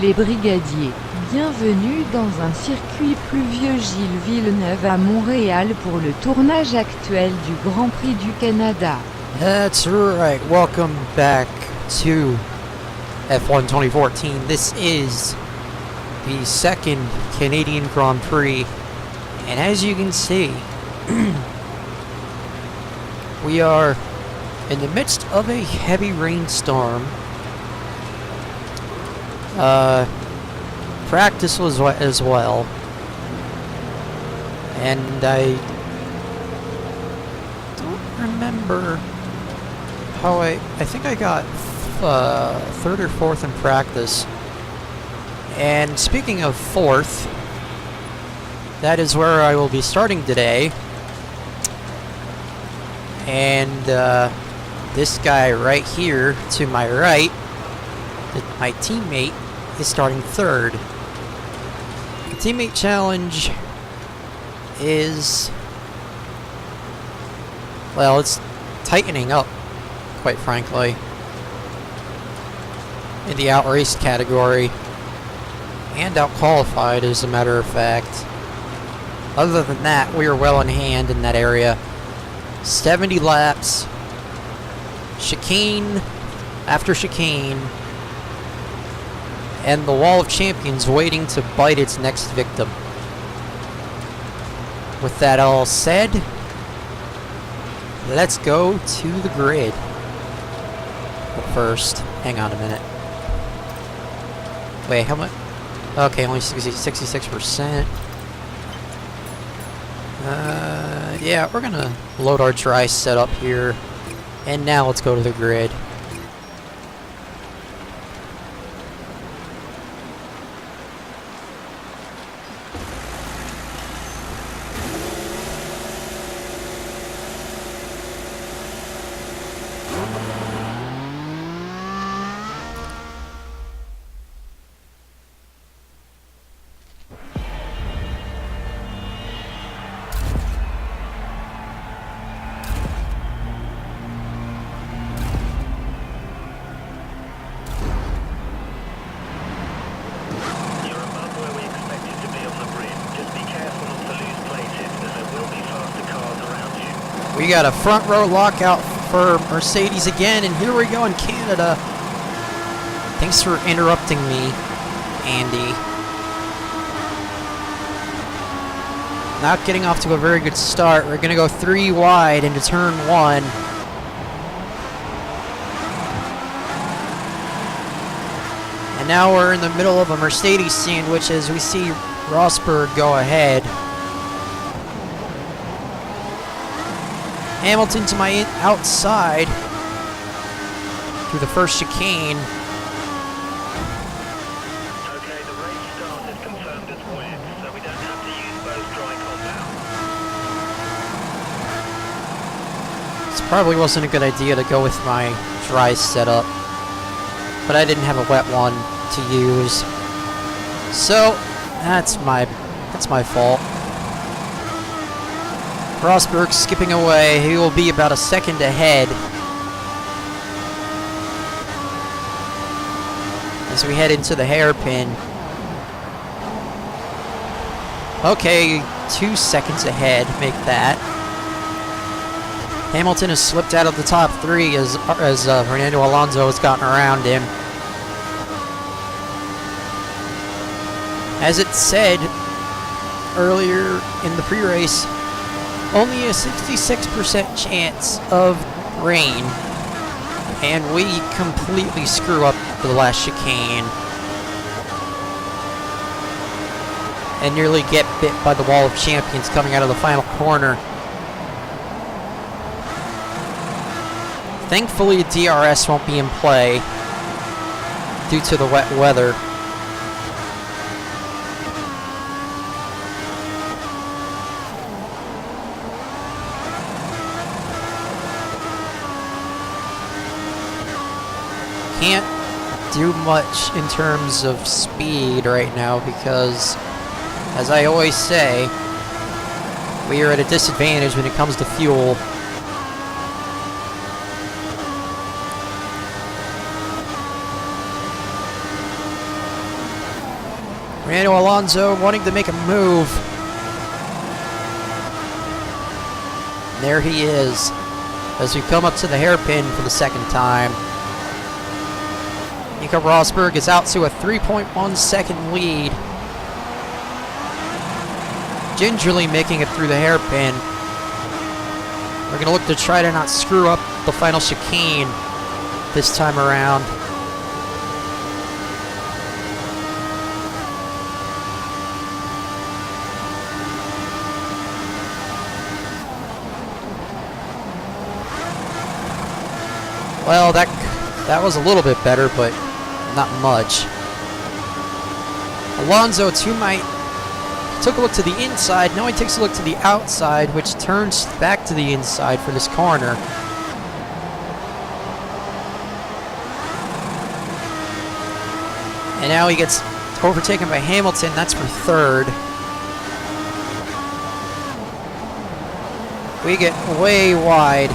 les brigadiers. Bienvenue dans un circuit pluvieux Gilles Villeneuve à Montréal pour le tournage actuel du Grand Prix du Canada. That's right. Welcome back to F1 2014. This is the second Canadian Grand Prix, and as you can see, we are in the midst of a heavy rainstorm. Practice was wet as well, and I don't remember how I think I got third or fourth in practice. And speaking of fourth, that is where I will be starting today. And this guy right here to my right, my teammate, is starting third. The teammate challenge is, well, it's tightening up, quite frankly, in the outrace category, and out-qualified, as a matter of fact. Other than that, we are well in hand in that area. 70 laps, chicane after chicane, and the Wall of Champions waiting to bite its next victim. With that all said, let's go to the grid. But first, hang on a minute. Wait, how much? Okay, only 66%. Yeah, we're gonna load our dry setup here. And now let's go to the grid. We got a front row lockout for Mercedes again, and here we go in Canada. Thanks for interrupting me, Andy. Not getting off to a very good start. We're going to go 3 wide into turn 1. And now we're in the middle of a Mercedes sandwich as we see Rosberg go ahead. Hamilton to my outside through the first chicane. Okay, the race start is confirmed as wet, so we don't have to use both dry compound. This probably wasn't a good idea to go with my dry setup, but I didn't have a wet one to use, so that's my fault. Rosberg skipping away. He will be about a second ahead as we head into the hairpin. Okay, 2 seconds ahead, make that. Hamilton has slipped out of the top 3 as Fernando Alonso has gotten around him. As it said earlier in the pre-race, only a 66% chance of rain, and we completely screw up the last chicane and nearly get bit by the Wall of Champions coming out of the final corner. Thankfully, DRS won't be in play due to the wet weather. Can't do much in terms of speed right now because, as I always say, we are at a disadvantage when it comes to fuel. Fernando Alonso wanting to make a move. And there he is as we come up to the hairpin for the second time. Nico Rosberg is out to a 3.1 second lead. Gingerly making it through the hairpin. We're going to look to try to not screw up the final chicane this time around. Well, that was a little bit better, but not much. Alonso took a look to the inside. Now he takes a look to the outside, which turns back to the inside for this corner. And now he gets overtaken by Hamilton. That's for third. We get way wide.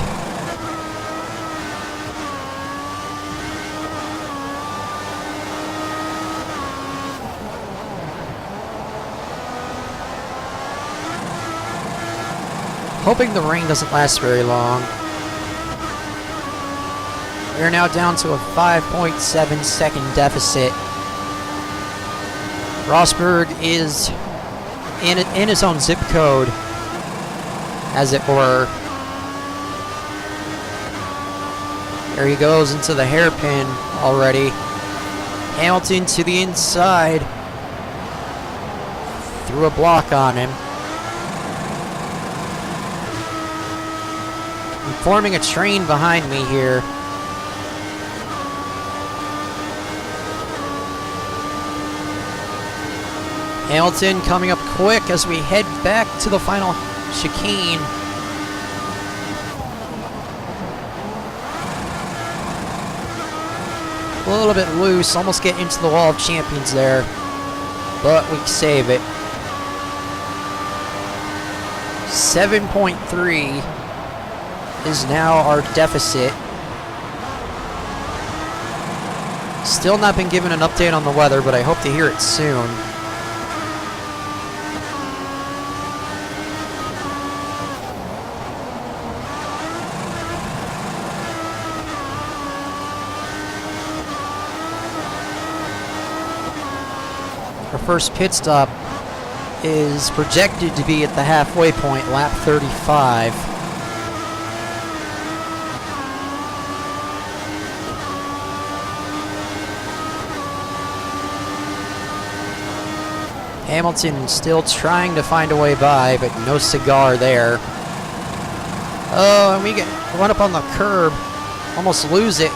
Hoping the rain doesn't last very long. We're now down to a 5.7 second deficit. Rosberg is in his own zip code, as it were. There he goes into the hairpin already. Hamilton to the inside. Threw a block on him. Forming a train behind me here. Hamilton coming up quick as we head back to the final chicane. A little bit loose, almost get into the wall of champions there, but we save it. 7.3 is now our deficit. Still not been given an update on the weather, but I hope to hear it soon. Our first pit stop is projected to be at the halfway point, lap 35. Hamilton still trying to find a way by, but no cigar there. Oh, and we get run up on the curb. Almost lose it.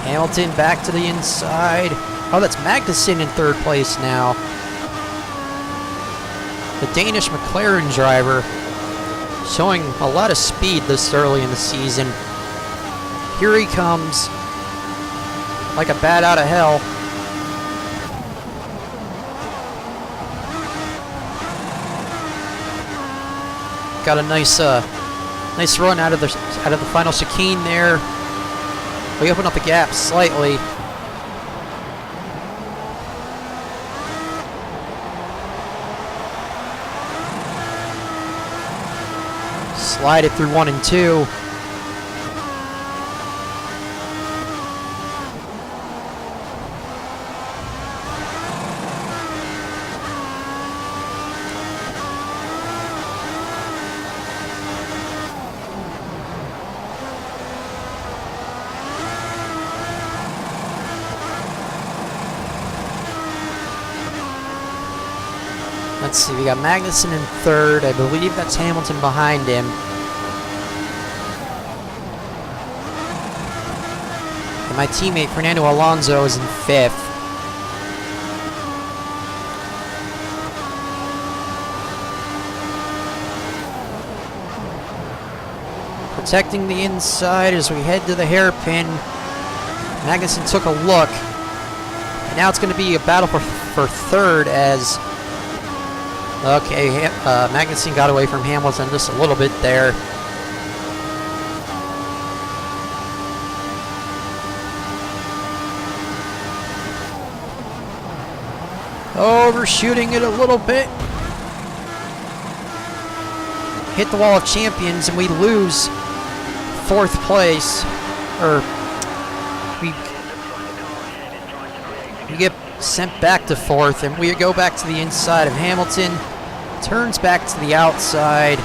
Hamilton back to the inside. Oh, that's Magnussen in third place now. The Danish McLaren driver. Showing a lot of speed this early in the season. Here he comes, like a bat out of hell. Got a nice run out of the final chicane there. We open up the gap slightly. Slide it through 1 and 2. Let's see, we got Magnussen in third. I believe that's Hamilton behind him. And my teammate Fernando Alonso is in fifth. Protecting the inside as we head to the hairpin. Magnussen took a look. And now it's going to be a battle for third as... Okay, Magnussen got away from Hamilton just a little bit there. Overshooting it a little bit. Hit the wall of champions and we lose 4th place. Or we get sent back to 4th and we go back to the inside of Hamilton. Turns back to the outside.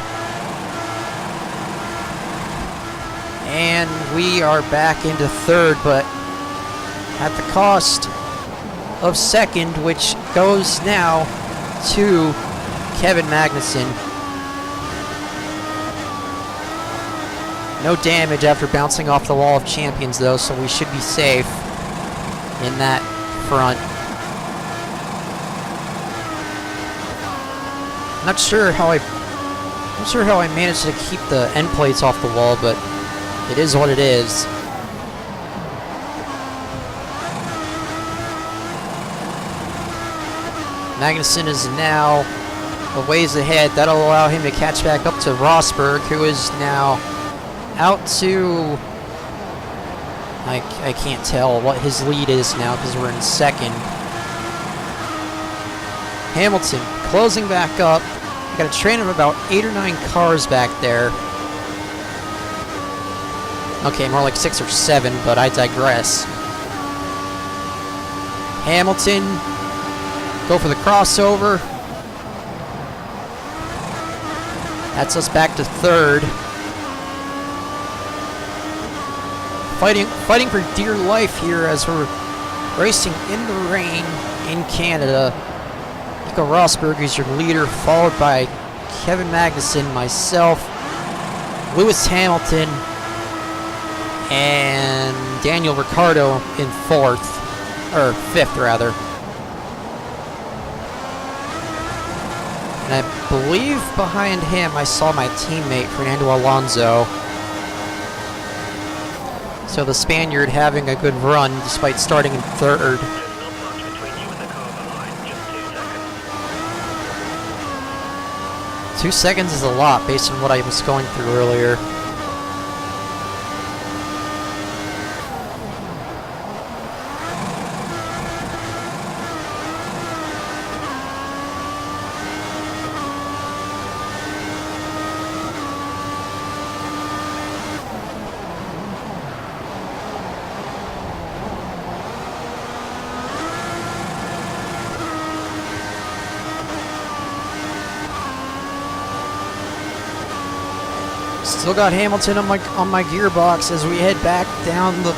And we are back into 3rd, but at the cost of 2nd, which goes now to Kevin Magnussen. No damage after bouncing off the wall of champions though, so we should be safe in that front. Not sure how I managed to keep the end plates off the wall, but it is what it is. Magnussen is now a ways ahead. That'll allow him to catch back up to Rosberg, who is now out to... I can't tell what his lead is now because we're in 2nd. Hamilton closing back up. Got a train of about 8 or 9 cars back there. Okay, more like 6 or 7, but I digress. Hamilton, go for the crossover. That's us back to 3rd. Fighting for dear life here as we're racing in the rain in Canada. Nico Rosberg is your leader, followed by Kevin Magnussen, myself, Lewis Hamilton, and Daniel Ricciardo in 4th, or 5th rather. And I believe behind him I saw my teammate Fernando Alonso. So the Spaniard having a good run despite starting in 3rd. There's not much between you and the car behind, just 2 seconds. 2 seconds is a lot based on what I was going through earlier. Still got Hamilton on my gearbox as we head back down the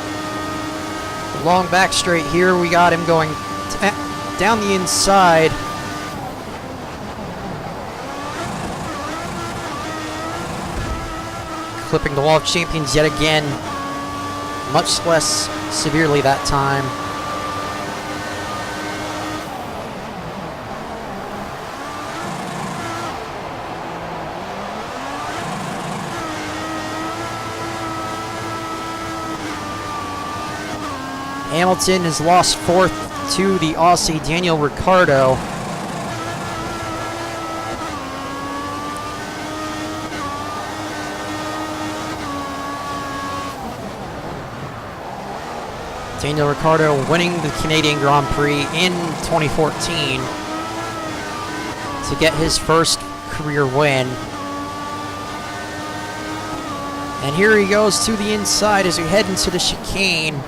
long back straight here. We got him going down the inside. Clipping the wall of champions yet again. Much less severely that time. Hamilton has lost 4th to the Aussie Daniel Ricciardo. Daniel Ricciardo winning the Canadian Grand Prix in 2014 to get his first career win. And here he goes to the inside as we head into the chicane.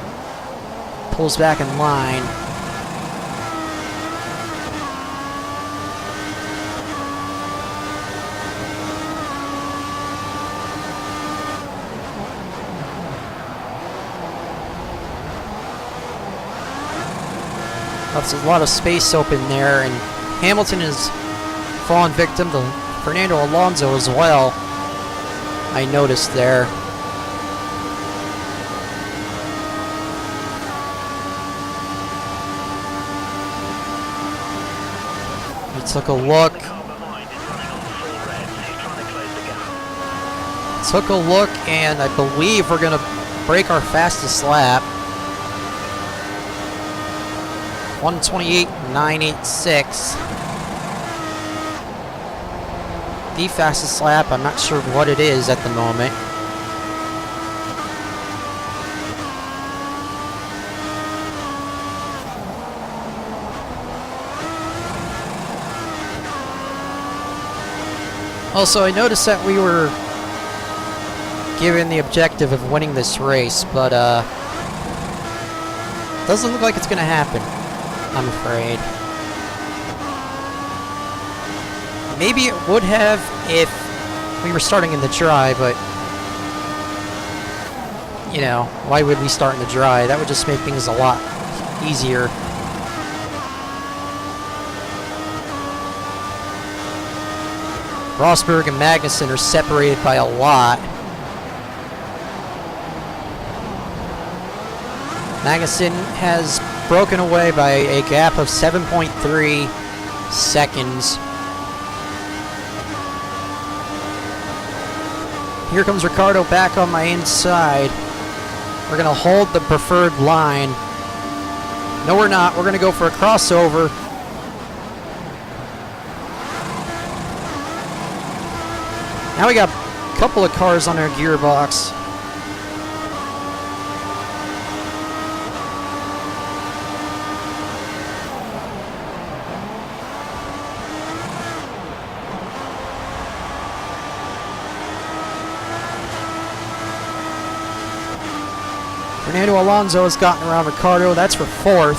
Pulls back in line. That's a lot of space open there, and Hamilton has fallen victim to Fernando Alonso as well. I noticed there. Took a look. Took a look, and I believe we're going to break our fastest lap. 1:28.986. The fastest lap. I'm not sure what it is at the moment. Also, I noticed that we were given the objective of winning this race, but doesn't look like it's gonna happen, I'm afraid. Maybe it would have if we were starting in the dry, but you know, why would we start in the dry? That would just make things a lot easier. Rosberg and Magnussen are separated by a lot. Magnussen has broken away by a gap of 7.3 seconds. Here comes Ricciardo back on my inside. We're going to hold the preferred line. No, we're not. We're going to go for a crossover. Now we got a couple of cars on our gearbox. Fernando Alonso has gotten around Ricciardo. That's for fourth.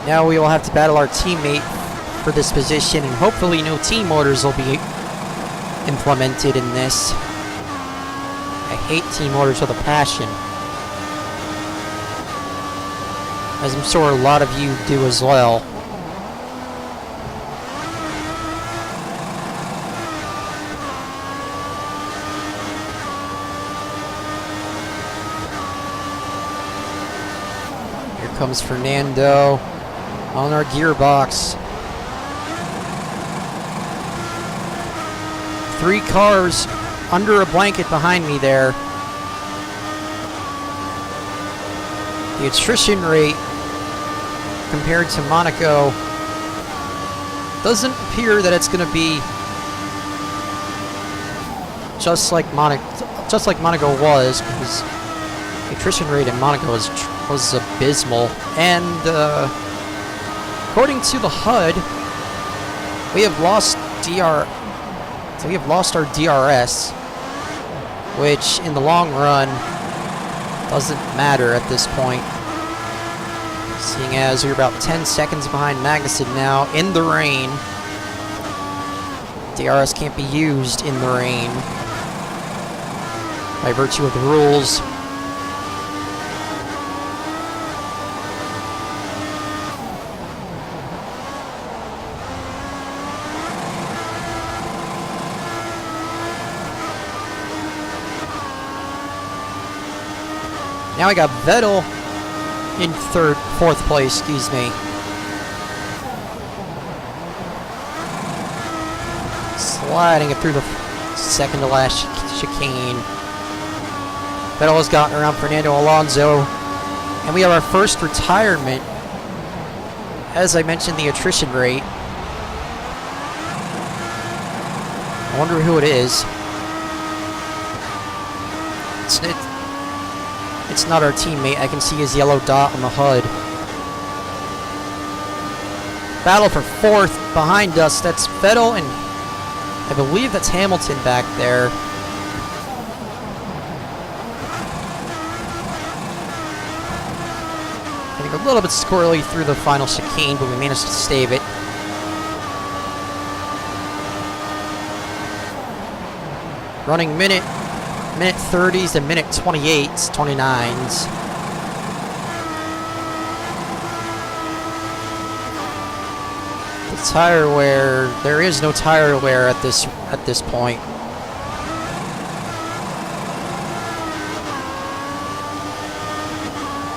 Now we will have to battle our teammate for this position, and hopefully no team orders will be implemented in this. I hate team orders with a passion, as I'm sure a lot of you do as well. Here comes Fernando on our gearbox. 3 cars under a blanket behind me there. The attrition rate compared to Monaco doesn't appear that it's going to be just like Monaco was, because the attrition rate in Monaco was abysmal. And according to the HUD, we have lost our DRS, which in the long run doesn't matter at this point, seeing as we're about 10 seconds behind Magnussen now in the rain. DRS can't be used in the rain by virtue of the rules. Now I got Vettel in fourth place, excuse me. Sliding it through the second to last chicane. Vettel has gotten around Fernando Alonso, and we have our first retirement. As I mentioned, the attrition rate. I wonder who it is. It's not our teammate. I can see his yellow dot on the HUD. Battle for fourth behind us. That's Vettel, and I believe that's Hamilton back there. I think a little bit squirrely through the final chicane, but we managed to stave it. Running minute 30s and minute 28s, 29s. The tire wear, there is no tire wear at this point.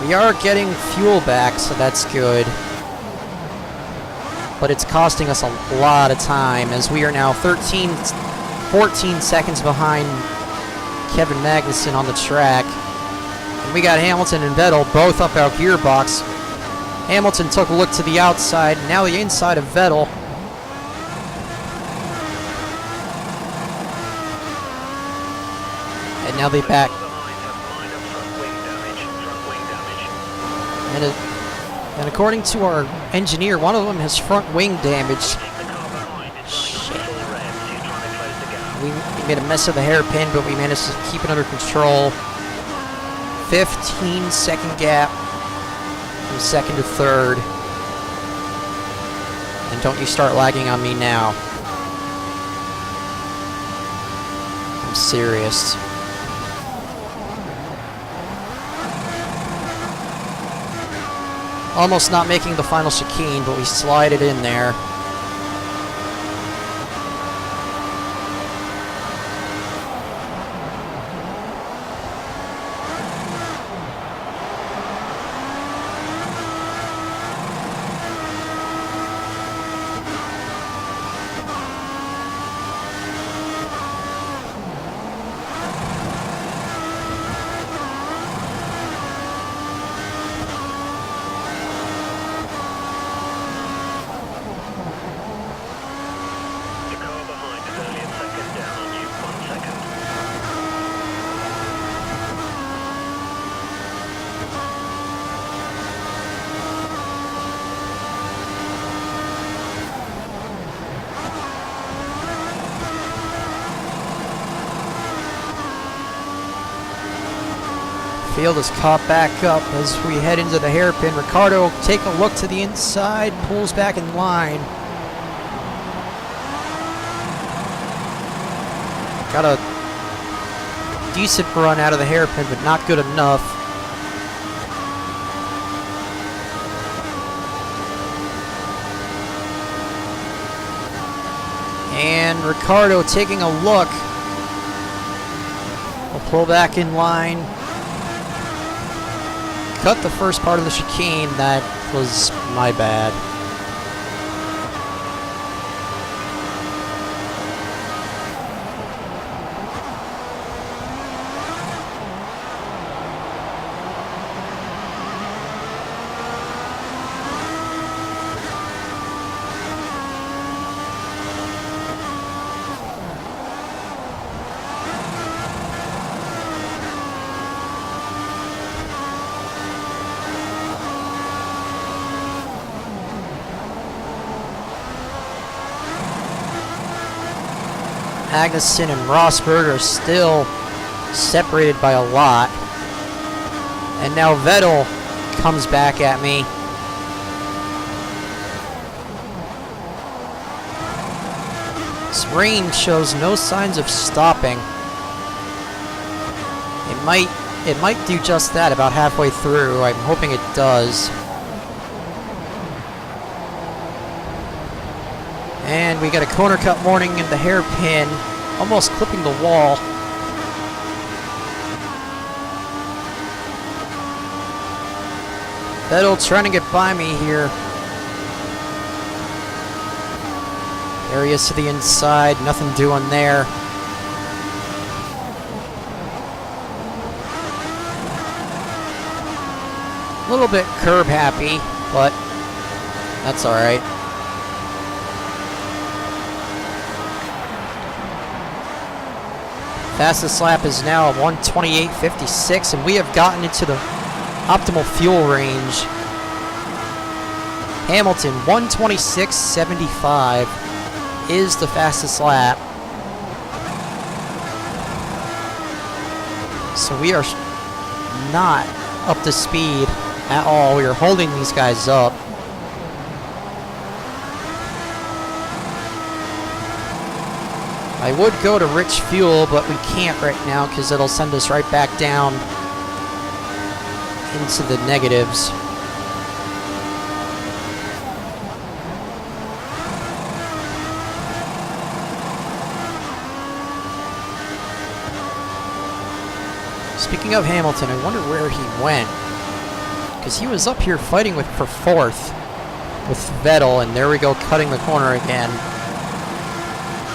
We are getting fuel back, so that's good. But it's costing us a lot of time, as we are now 14 seconds behind Kevin Magnussen on the track. And we got Hamilton and Vettel both up our gearbox. Hamilton took a look to the outside, now the inside of Vettel. And now they back. And according to our engineer, one of them has front wing damage. The car behind is running on full revs. He's trying to close the gap. We made a mess of the hairpin, but we managed to keep it under control. 15-second gap from second to third. And don't you start lagging on me now. I'm serious. Almost not making the final chicane, but we slide it in there. The car behind is only a second down on you. 1 second. Field is caught back up as we head into the hairpin. Ricardo, take a look to the inside, pulls back in line. Got a decent run out of the hairpin, but not good enough. And Ricardo taking a look. We'll pull back in line. Cut the first part of the chicane. That was my bad. Magnussen and Rosberg are still separated by a lot. And now Vettel comes back at me. This rain shows no signs of stopping. It might do just that about halfway through. I'm hoping it does. And we got a corner cut warning in the hairpin, almost clipping the wall. Vettel trying to get by me here. There he is to the inside, nothing doing there. A little bit curb happy, but that's alright. Fastest lap is now 1:28.56, and we have gotten into the optimal fuel range. Hamilton 1:26.75 is the fastest lap. So we are not up to speed at all. We are holding these guys up. I would go to rich fuel, but we can't right now because it'll send us right back down into the negatives. Speaking of Hamilton, I wonder where he went. Because he was up here fighting for fourth with Vettel, and there we go, cutting the corner again.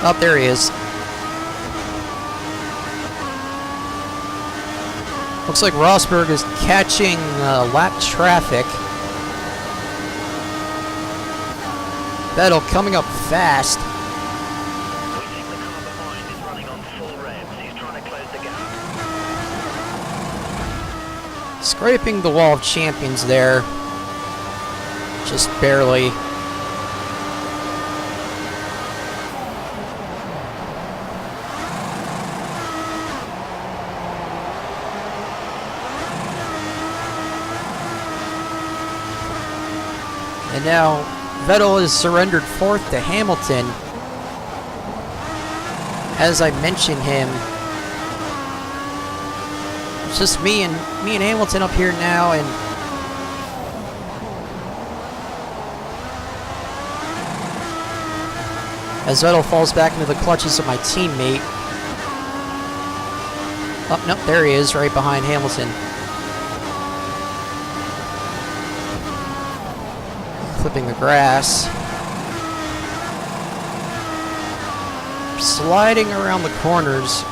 Oh, there he is. Looks like Rosberg is catching lap traffic. Vettel coming up fast. We think the car behind is running on full revs. He's trying to close the gap. Scraping the wall of champions there. Just barely. And now Vettel has surrendered fourth to Hamilton. As I mentioned him, it's just me and Hamilton up here now, and as Vettel falls back into the clutches of my teammate. Oh, nope, there he is, right behind Hamilton. Clipping the grass. Sliding around the corners.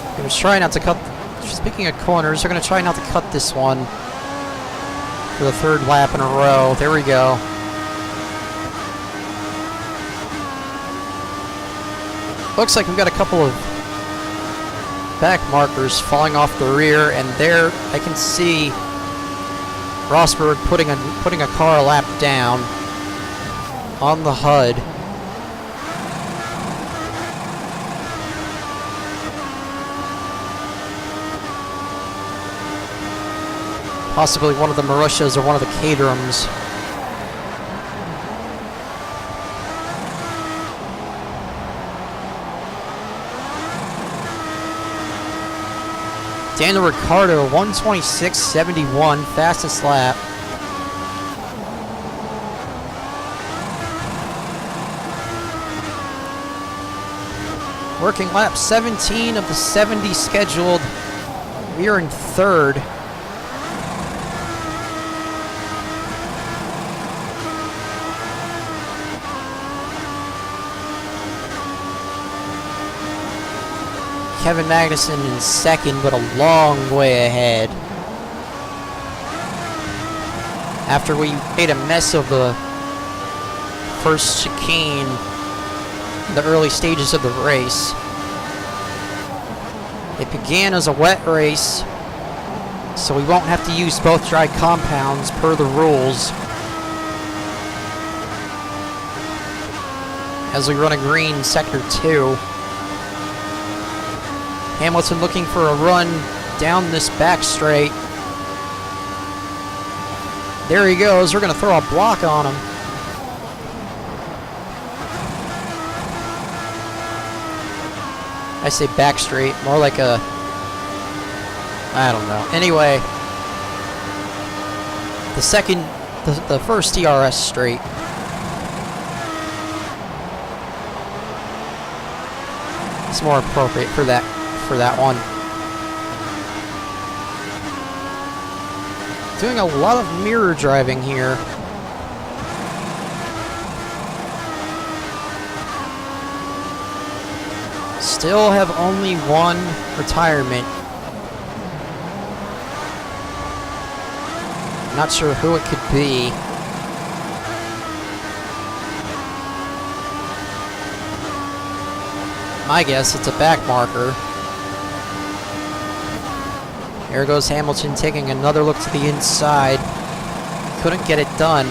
I'm going to try not to cut... Speaking of corners, they're going to try not to cut this one for the third lap in a row. There we go. Looks like we've got a couple of back markers falling off the rear, and there I can see Rosberg putting a car a lap down on the HUD. Possibly one of the Marussias or one of the Caterhams. Daniel Ricciardo, 126.71, fastest lap. Working lap 17 of the 70 scheduled. We are in third. Kevin Magnussen in second, but a long way ahead. After we made a mess of the first chicane in the early stages of the race. It began as a wet race, so we won't have to use both dry compounds per the rules, as we run a green sector 2. Hamilton looking for a run down this back straight. There he goes. We're going to throw a block on him. I say back straight, more like a... I don't know. Anyway, the first DRS straight. It's more appropriate for that one. Doing a lot of mirror driving here. Still have only one retirement. Not sure who it could be. My guess, it's a back marker. There goes Hamilton taking another look to the inside. Couldn't get it done.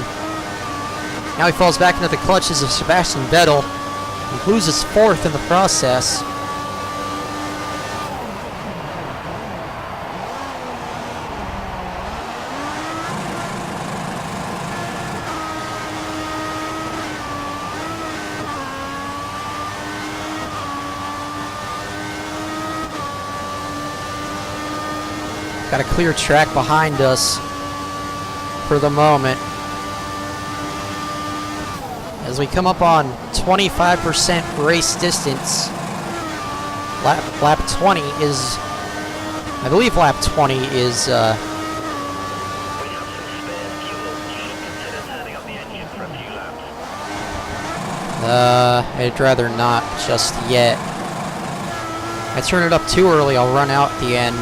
Now he falls back into the clutches of Sebastian Vettel and loses fourth in the process. Got a clear track behind us for the moment. As we come up on 25% race distance, lap 20 is, I believe lap 20 is, We have some spare fuel. You should consider turning up the engine for a few laps. I'd rather not just yet. I turn it up too early, I'll run out at the end.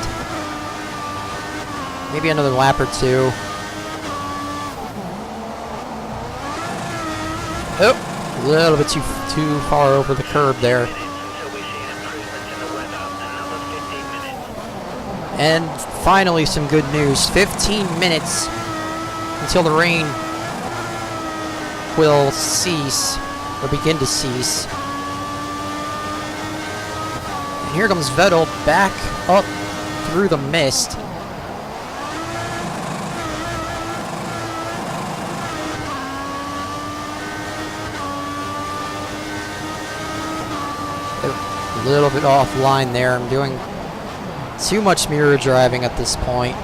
Maybe another lap or two. Oh, a little bit too far over the curb there. Until we see an improvement in the weather. Another And finally, some good news. 15 minutes until the rain will cease, or begin to cease. And here comes Vettel back up through the mist. A little bit offline there. I'm doing too much mirror driving at this point.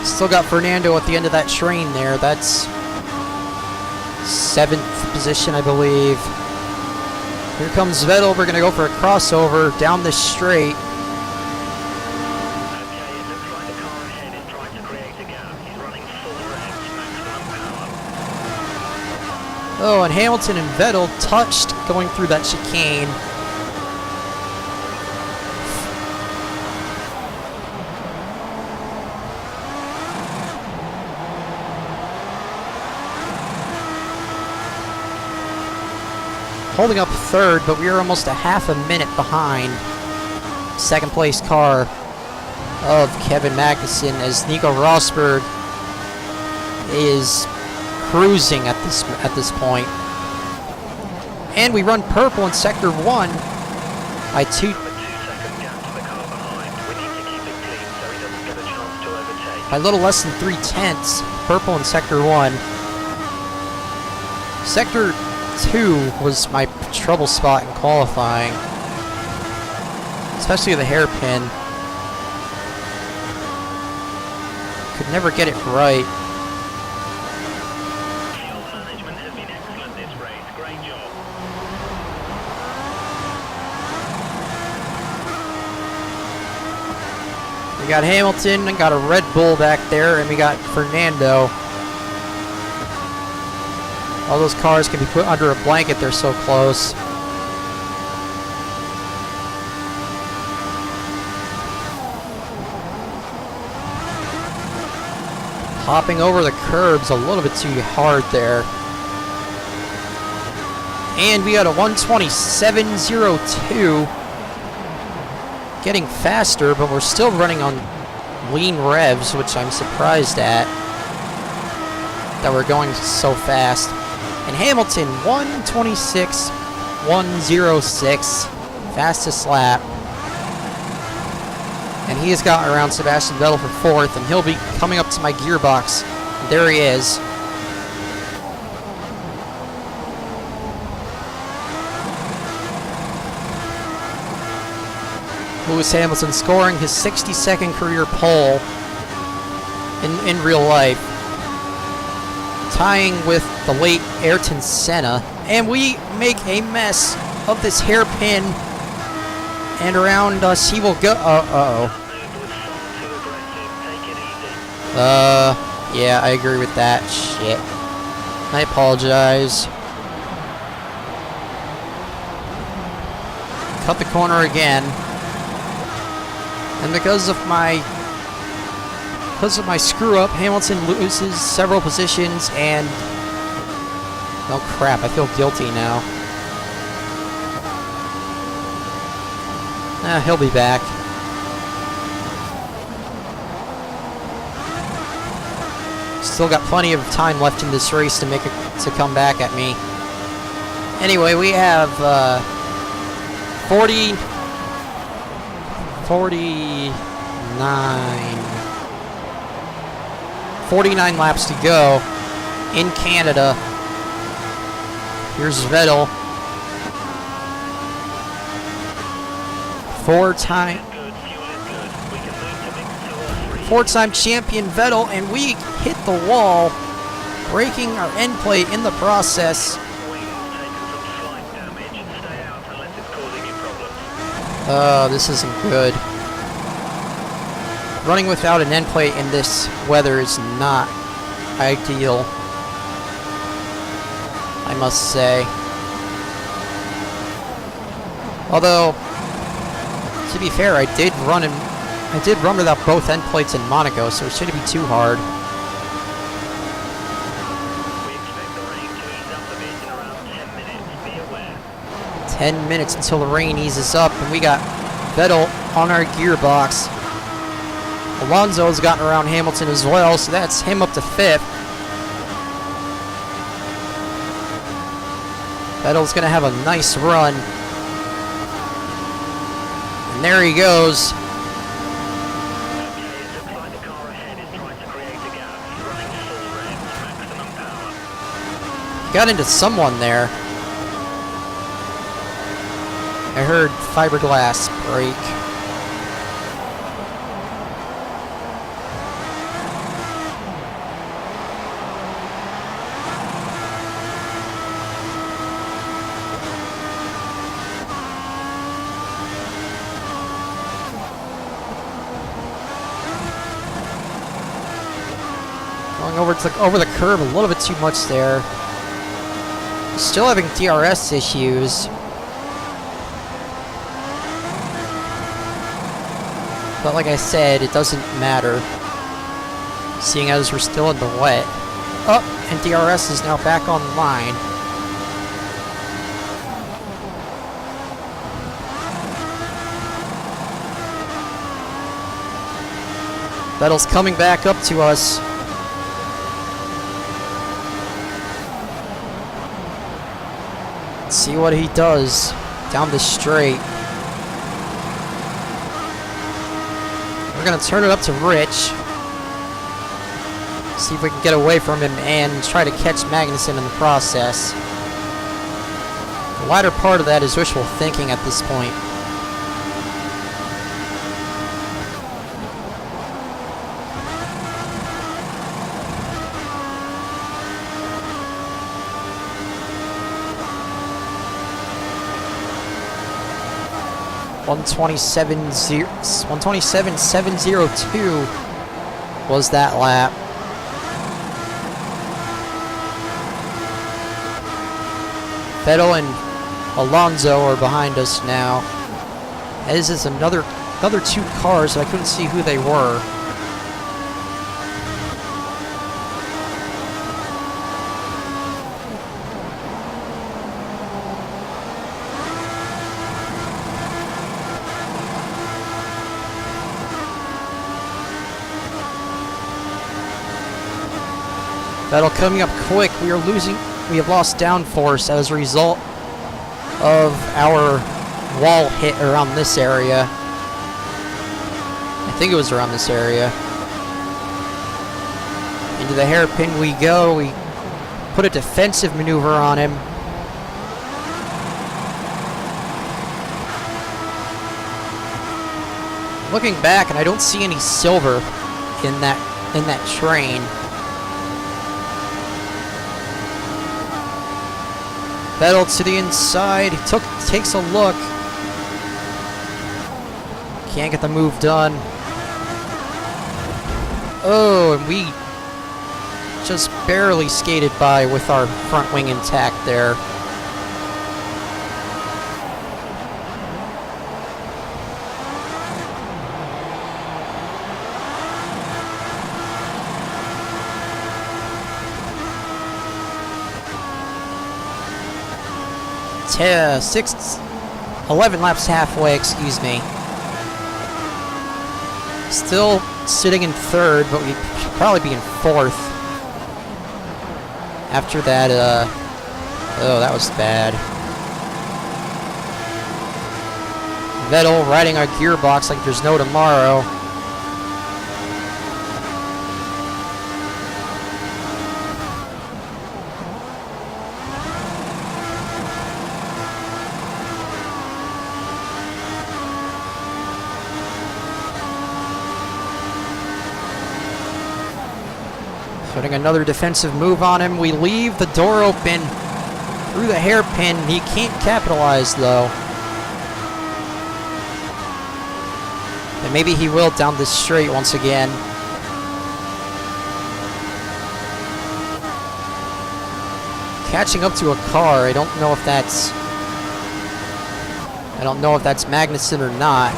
Still got Fernando at the end of that train there. That's 7th position, I believe. Here comes Vettel. We're going to go for a crossover down this straight. Okay, it looks like the car ahead is trying to create a gap. He's running full revs, maximum power. Oh, and Hamilton and Vettel touched going through that chicane. Holding up 3rd, but we are almost a half a minute behind 2nd place car of Kevin Magnussen, as Nico Rosberg is cruising at this point. And we run purple in sector 1 by 2. With 2 second gap to the car behind. We need to keep it clean so he doesn't get a chance to overtake. By a little less than 3/10, purple in sector 1. Sector 2 was my trouble spot in qualifying, especially the hairpin. Could never get it right. Fuel management has been excellent this race. Great job. We got Hamilton and got a Red Bull back there, and we got Fernando. All those cars can be put under a blanket, they're so close. Hopping over the curbs a little bit too hard there. And we got a 127.02. Getting faster, but we're still running on lean revs, which I'm surprised at, that we're going so fast. And Hamilton, 126.106, fastest lap. And he has got around Sebastian Vettel for 4th, and he'll be coming up to my gearbox. There he is. Lewis Hamilton scoring his 62nd career pole in real life, tying with the late Ayrton Senna. And we make a mess of this hairpin, and around us he will go. Yeah, I agree with that. Shit. I apologize. Cut the corner again. And because of my screw up, Hamilton loses several positions, and oh crap, I feel guilty now. He'll be back. Still got plenty of time left in this race to make it to come back at me. Anyway, we have 49 laps to go in Canada. Here's Vettel. Four-time champion Vettel, and we hit the wall, breaking our end plate in the process. This isn't good. Running without an end plate in this weather is not ideal, I must say. Although, to be fair, I did run without both end plates in Monaco, so it shouldn't be too hard. We expect the rain to ease up a bit in around 10 minutes. Be aware. 10 minutes until the rain eases up, and we got Vettel on our gearbox. Alonso's gotten around Hamilton as well, so that's him up to 5th. Vettel's going to have a nice run. And there he goes. Got into someone there. I heard fiberglass break. Going over the curb a little bit too much there. Still having DRS issues. But like I said, it doesn't matter, seeing as we're still in the wet. Oh, and DRS is now back online. Vettel's coming back up to us. Let's see what he does down the straight. We're going to turn it up to Rich. See if we can get away from him and try to catch Magnussen in the process. The latter part of that is wishful thinking at this point. .127.702 was that lap. Vettel and Alonso are behind us now. As is another 2 cars, so I couldn't see who they were. Vettel coming up quick. We have lost downforce as a result of our wall hit around this area. I think it was around this area. Into the hairpin we go. We put a defensive maneuver on him. Looking back, and I don't see any silver in that train. Vettel to the inside. He takes a look. Can't get the move done. Oh, and we just barely skated by with our front wing intact there. Yeah, 11 laps halfway, excuse me. Still sitting in 3rd, but we should probably be in 4th. After that, oh, that was bad. Vettel riding our gearbox like there's no tomorrow. Putting another defensive move on him. We leave the door open through the hairpin. He can't capitalize, though. And maybe he will down this straight once again. Catching up to a car. I don't know if that's Magnussen or not.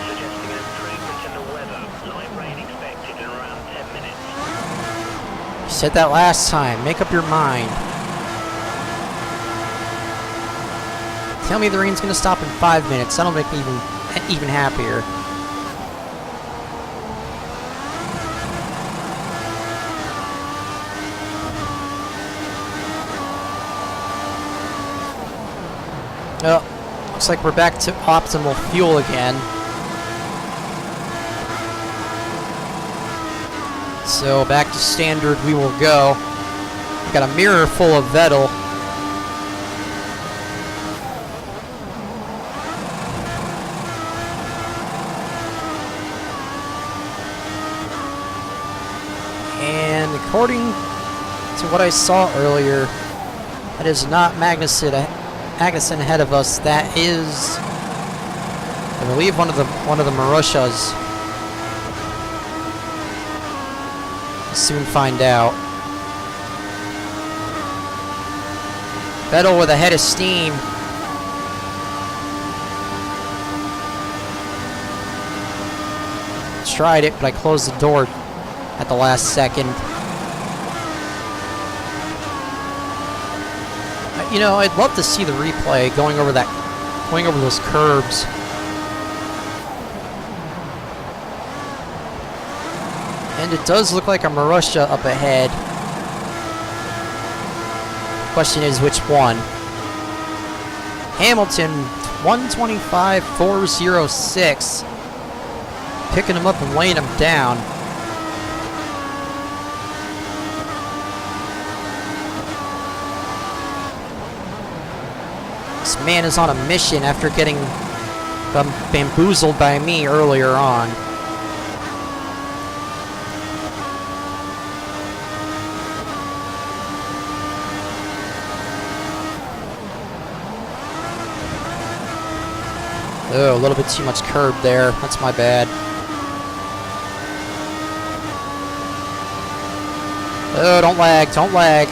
Suggesting an improvement in the weather. Light rain expected Said that last time. Make up your mind. Tell me the rain's gonna stop in 5 minutes. That'll make me even happier. Oh, looks like we're back to optimal fuel again. So back to standard we will go. We got a mirror full of Vettel. And according to what I saw earlier, that is not Magnussen ahead of us. That is, I believe, one of the Marussias. We'll soon find out. Vettel with a head of steam. Tried it, but I closed the door at the last second. You know, I'd love to see the replay going over those curbs. And it does look like a Marussia up ahead. Question is, which one? Hamilton, 125.406. Picking him up and laying him down. This man is on a mission after getting bamboozled by me earlier on. Oh, a little bit too much curb there. That's my bad. Oh, don't lag, don't lag.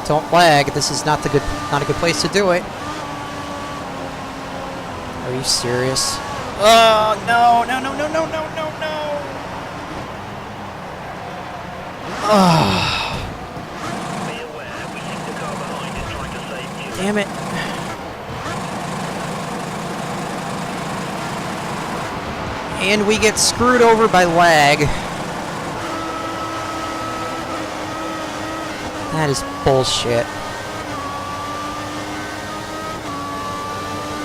Don't lag. This is not a good place to do it. Are you serious? Oh, no, no, no, no, no, no, no, no. Oh. Be aware, we think the car behind is trying to save you. Damn it. And we get screwed over by lag. That is bullshit.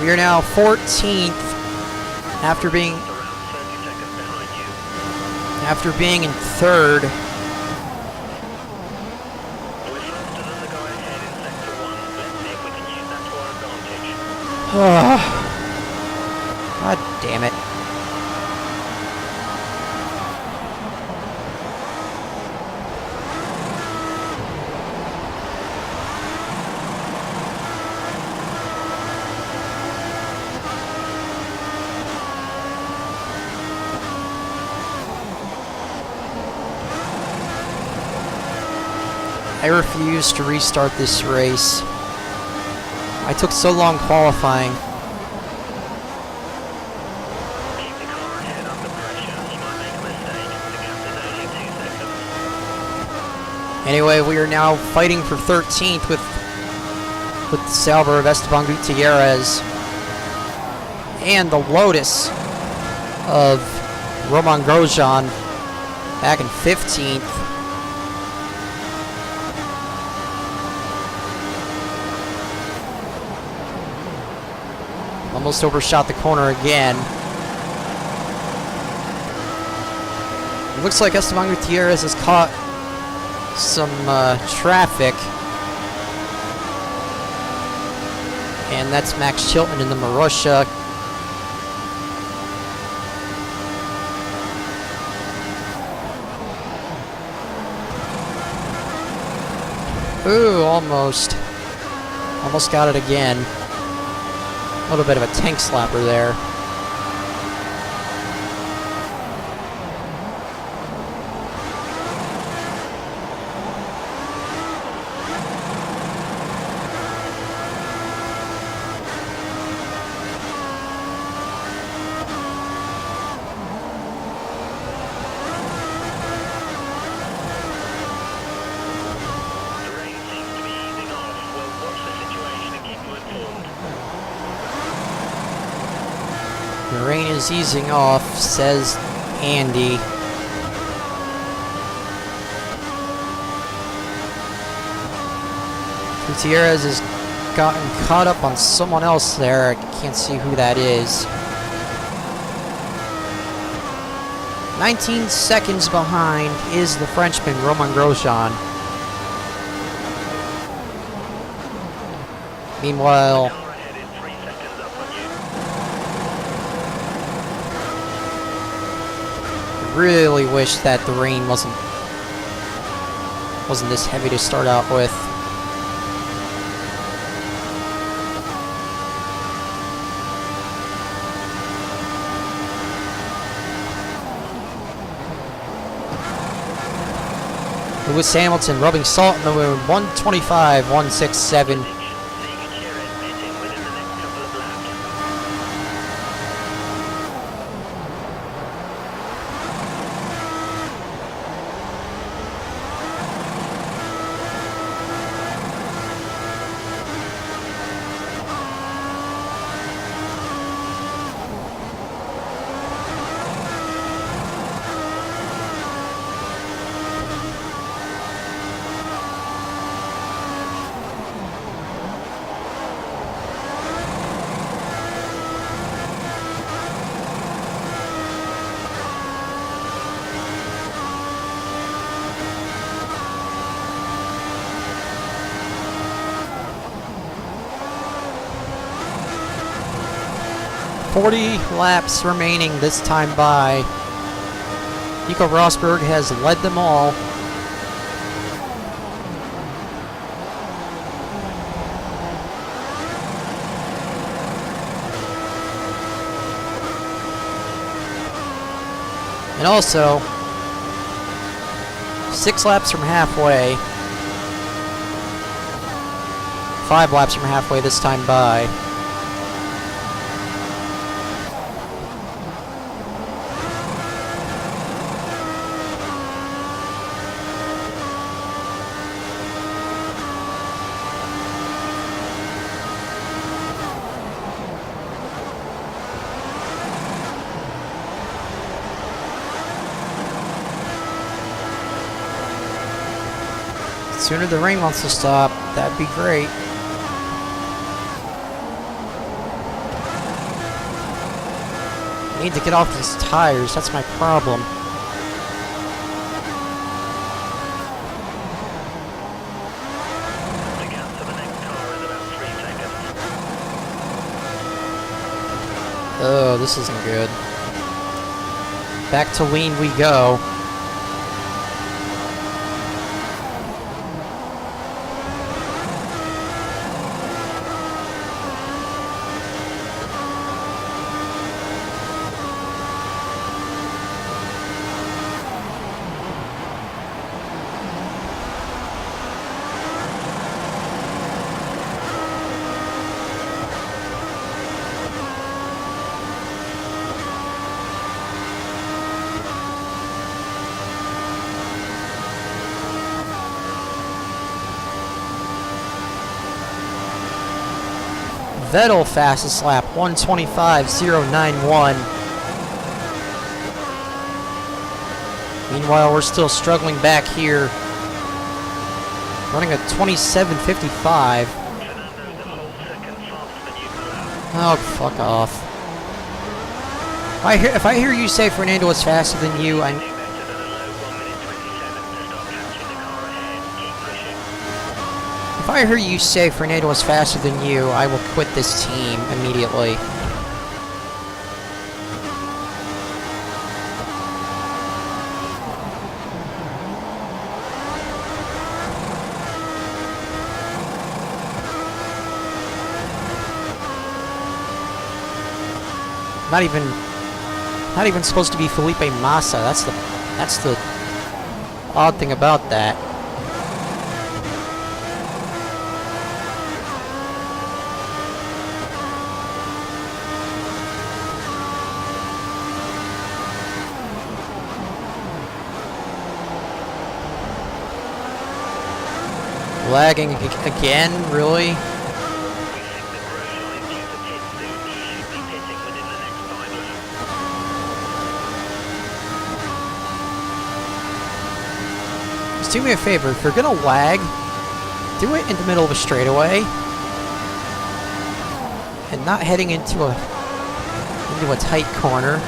We are now 14th after being in third. We're faster than the guy ahead in sector 1. Let's see if we can use that to our advantage. God damn it. I refuse to restart this race. I took so long qualifying. Keep the car ahead under pressure. You might make a mistake. The gap is only 2 seconds. Anyway, we are now fighting for 13th with the Sauber of Esteban Gutierrez and the Lotus of Roman Grosjean back in 15th. Almost overshot the corner again. It looks like Esteban Gutierrez has caught some traffic. And that's Max Chilton in the Marussia. Ooh, almost. Almost got it again. A little bit of a tank slapper there. Rain is easing off, says Andy. Gutierrez has gotten caught up on someone else there. I can't see who that is. 19 seconds behind is the Frenchman, Romain Grosjean. Meanwhile, Car ahead is 3 seconds up on you. I really wish that the rain wasn't this heavy to start out with. Lewis Hamilton rubbing salt in the wound. 125, 167. See Gutierrez pitting within the next couple of laps. .40 laps remaining this time by. Nico Rosberg has led them all. And also, 6 laps from halfway. 5 laps from halfway this time by. Sooner the rain wants to stop, that'd be great. I need to get off these tires, that's my problem. The gap to the next car is about 3 seconds. Oh, this isn't good. Back to lean we go. Vettel fastest lap, 125.091. Meanwhile, we're still struggling back here. Running a 27.55. Fernando's a whole second faster than you per lap. Oh, fuck off. If I hear you say Fernando is faster than you, I... Do better than a low 1 minute 27 to start catching the car ahead. Keep pushing. If I hear you say Fernando is faster than you, I will quit this team immediately. Not even supposed to be Felipe Massa. That's the odd thing about that. Lagging again, really? We think that Grosjean is due to pit soon. He should be pitting within the next 5 laps. Just do me a favor, if you're gonna lag, do it in the middle of a straightaway. And not heading into a tight corner.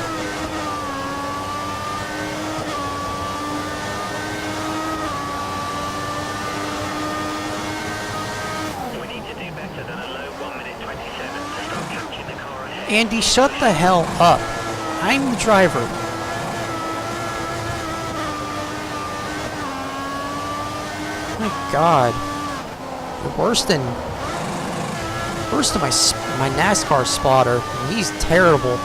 We need to do better than a low 1 minute 27 to start catching the car ahead. Andy, shut the hell up. I'm the driver. My God. You're worse than my NASCAR spotter. He's terrible.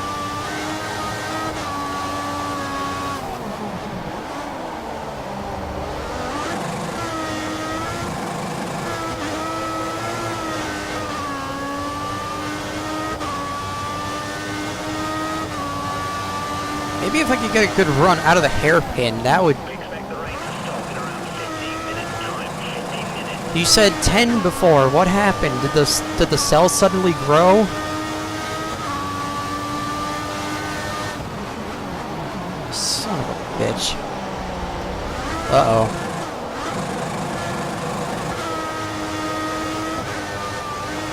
Maybe if I could get a good run out of the hairpin, that would... We expect the rain to stop in around 15 minutes time. 15 minutes. You said 10 before. What happened? Did the cell suddenly grow? Son of a bitch. Uh-oh.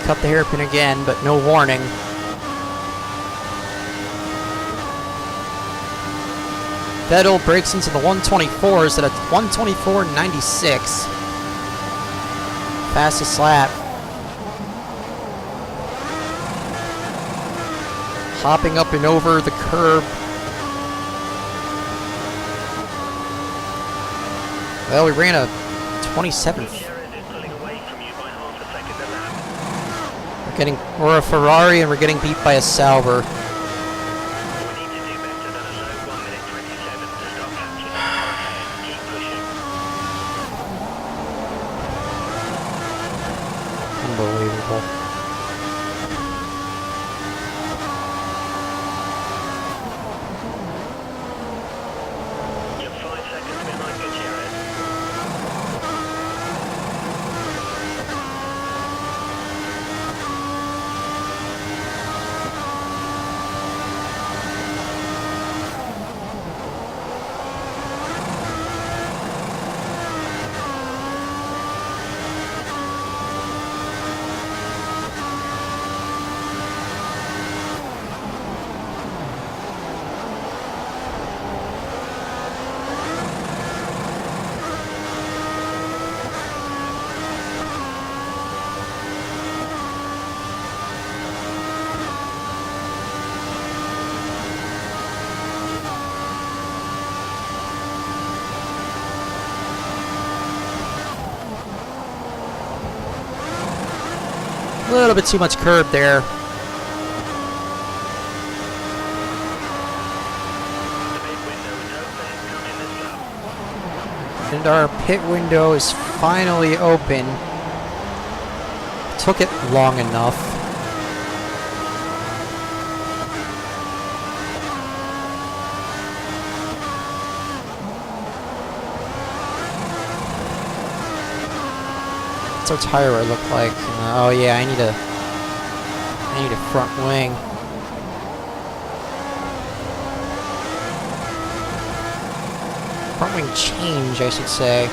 Cut the hairpin again, but no warning. Vettel breaks into the 124s at a 124.96. Fastest lap. Hopping up and over the curb. Well, we ran a 27. Gutierrez is pulling away from you by half a second a lap. We're a Ferrari and we're getting beat by a Sauber. We need to do better than a low 1 minute 27 to start catching the car ahead. Keep pushing. Unbelievable. You're 5 seconds behind Gutierrez. A little bit too much curb there. The pit window is open. Come in this lap. And our pit window is finally open. Took it long enough. What's our tire look like? Oh yeah, I need a front wing. Front wing change, I should say.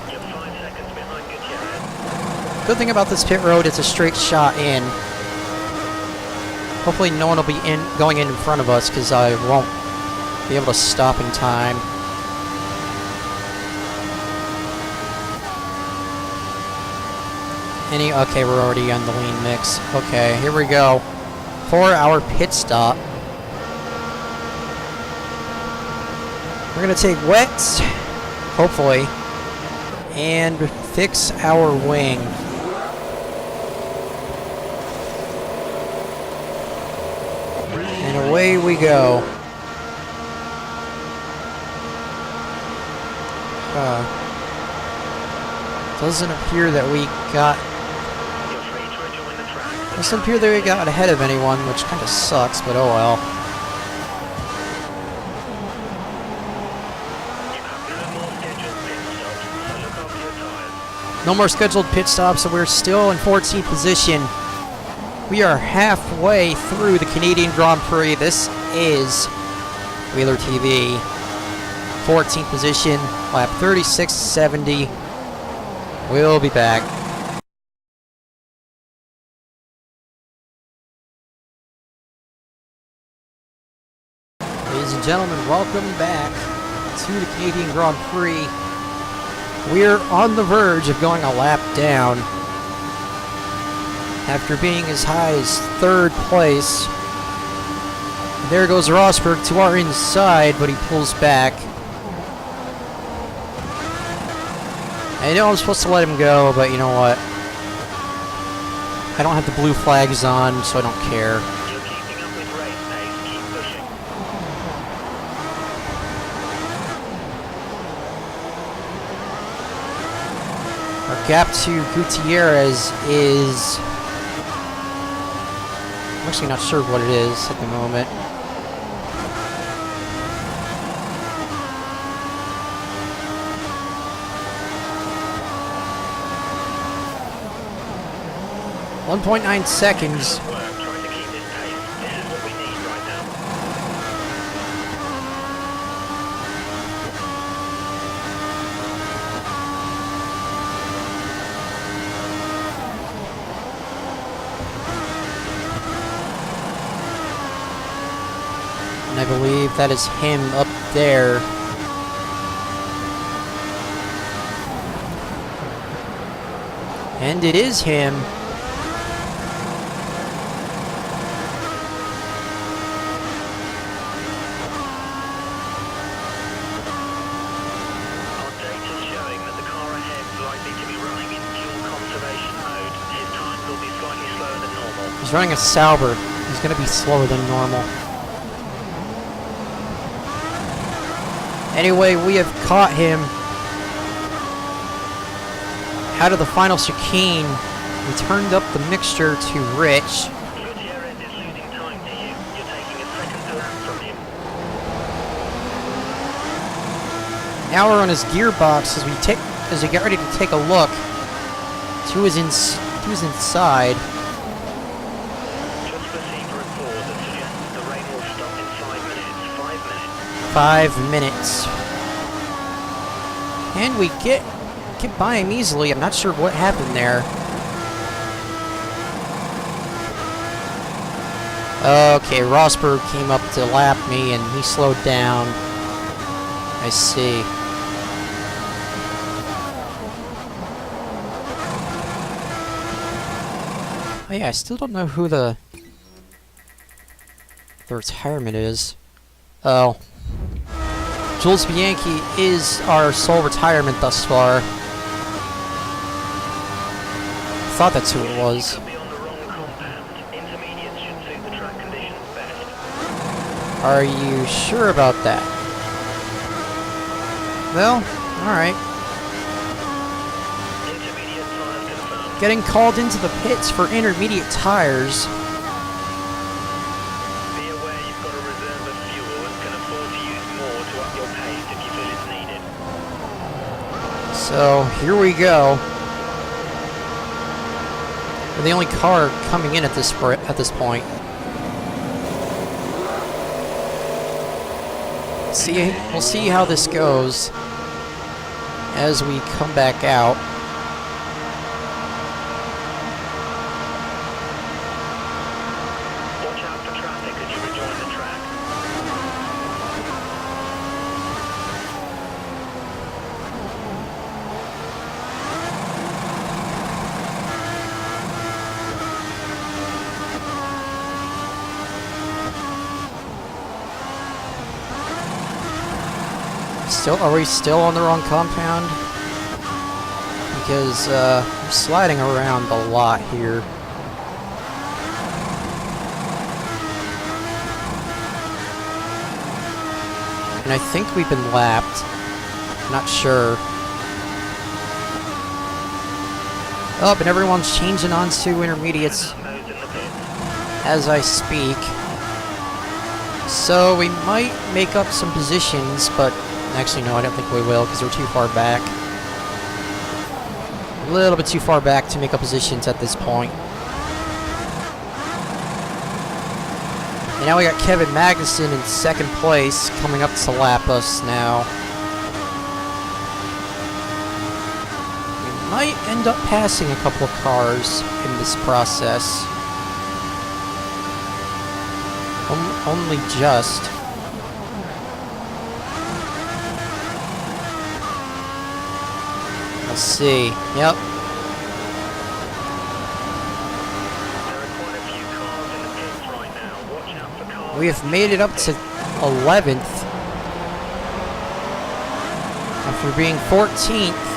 You're 5 seconds behind Gutierrez. Good thing about this pit road, it's a straight shot in. Hopefully no one will be going in front of us, because I won't be able to stop in time. Okay, we're already on the lean mix. Okay, here we go. 4-hour pit stop. We're gonna take wets, hopefully, and fix our wing. And away we go. Doesn't appear that we got... You're free to rejoin the track. Doesn't appear that we got ahead of anyone, which kind of sucks, but oh well. No more scheduled pit stops, so we're still in 14th position. We are halfway through the Canadian Grand Prix. This is Wheeler TV. 14th position, lap 36.70. We'll be back. Ladies and gentlemen, welcome back to the Canadian Grand Prix. We're on the verge of going a lap down after being as high as 3rd place. There goes Rosberg to our inside, but he pulls back. I know I'm supposed to let him go, but you know what? I don't have the blue flags on, so I don't care. You're keeping up with race pace. Keep pushing. Our gap to Gutierrez is... I'm actually not sure what it is at the moment. .9 seconds. Trying to keep this pace. This is what we need right now. And I believe that is him up there. And it is him. Our data's showing that the car ahead is likely to be running in fuel conservation mode. His time will be slightly slower than normal. He's running a Sauber. He's going to be slower than normal. Anyway, we have caught him out of the final chicane. We turned up the mixture to Rich. Gutierrez is losing time to you. You're taking a second to lap from him. Now we're on his gearbox as we get ready to take a look to his inside. Just received a report that suggests the rain will stop in 5 minutes. 5 minutes. 5 minutes. And we get by him easily. I'm not sure what happened there. Okay, Rosberg came up to lap me and he slowed down. I see. Oh yeah, I still don't know who the retirement is. Oh. Jules Bianchi is our sole retirement thus far. Thought that's who it was. Could be on the wrong compound. Intermediates should suit the track conditions best. Are you sure about that? Well, alright. Intermediate tires confirmed. Getting called into the pits for intermediate tires. Be aware you've got a reserve of fuel and can afford to use more to up your pace if you feel it's needed. So, here we go. We're the only car coming in at this point. We'll see how this goes as we come back out. Watch out for traffic as you rejoin the track. Are we still on the wrong compound? Because I'm sliding around a lot here. And I think we've been lapped. Not sure. Oh, and everyone's changing on to intermediates. Modes in the pit. as I speak. So we might make up some positions, but actually no, I don't think we will because we're too far back. A little bit too far back to make up positions at this point. And now we got Kevin Magnussen in second place coming up to lap us now. We might end up passing a couple of cars in this process. Only just. Let's see. Yep. We have made it up to 11th after being 14th.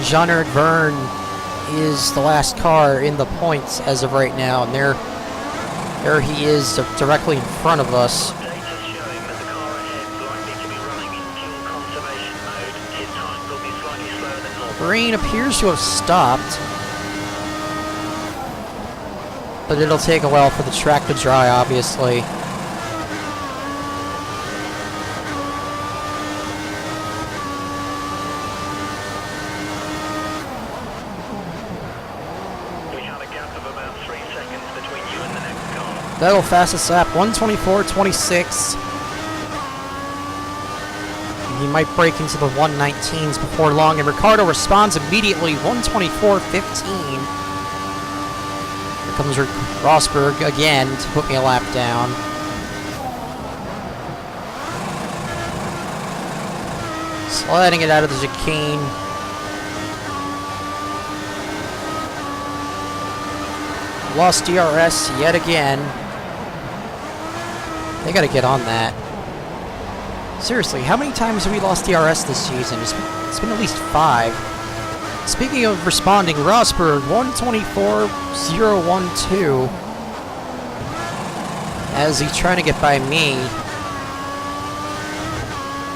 Jean-Eric Verne is the last car in the points as of right now, and there he is directly in front of us. Rain appears to have stopped, but it'll take a while for the track to dry, obviously. That'll fastest lap 1:24.26. He might break into the 1:19s before long, and Ricardo responds immediately, 1:24.15. Here comes Rosberg again to put me a lap down. Sliding it out of the chicane. Lost DRS yet again. They gotta get on that. Seriously, how many times have we lost DRS this season? It's been at least 5. Speaking of responding, Rosberg, 1:24.012. As he's trying to get by me.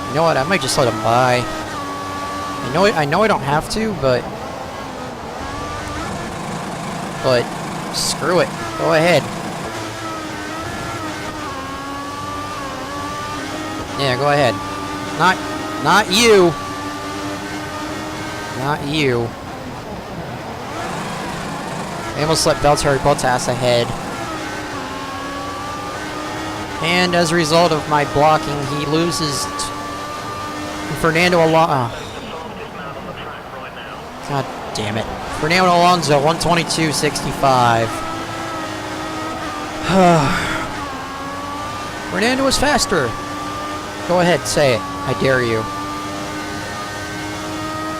You know what? I might just let him by. I know I don't have to, but screw it. Go ahead. Yeah, go ahead. Not you. Not you. I almost let Valtteri Bottas ahead. And as a result of my blocking, he loses Fernando Alonso. God damn it. Fernando Alonso, 1:22.65. Fernando was faster. Go ahead, say it. I dare you.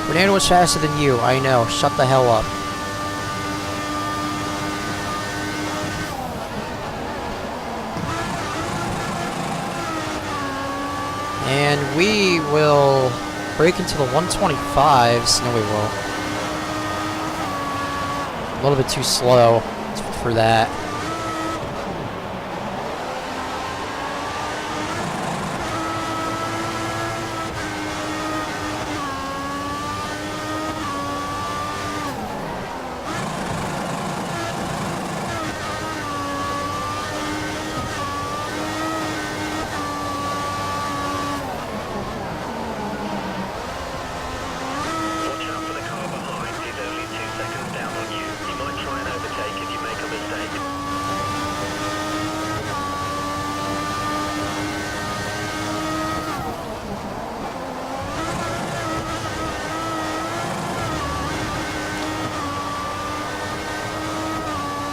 Fernando was faster than you. I know. Shut the hell up. And we will break into the 1:25s. No, we will. A little bit too slow for that.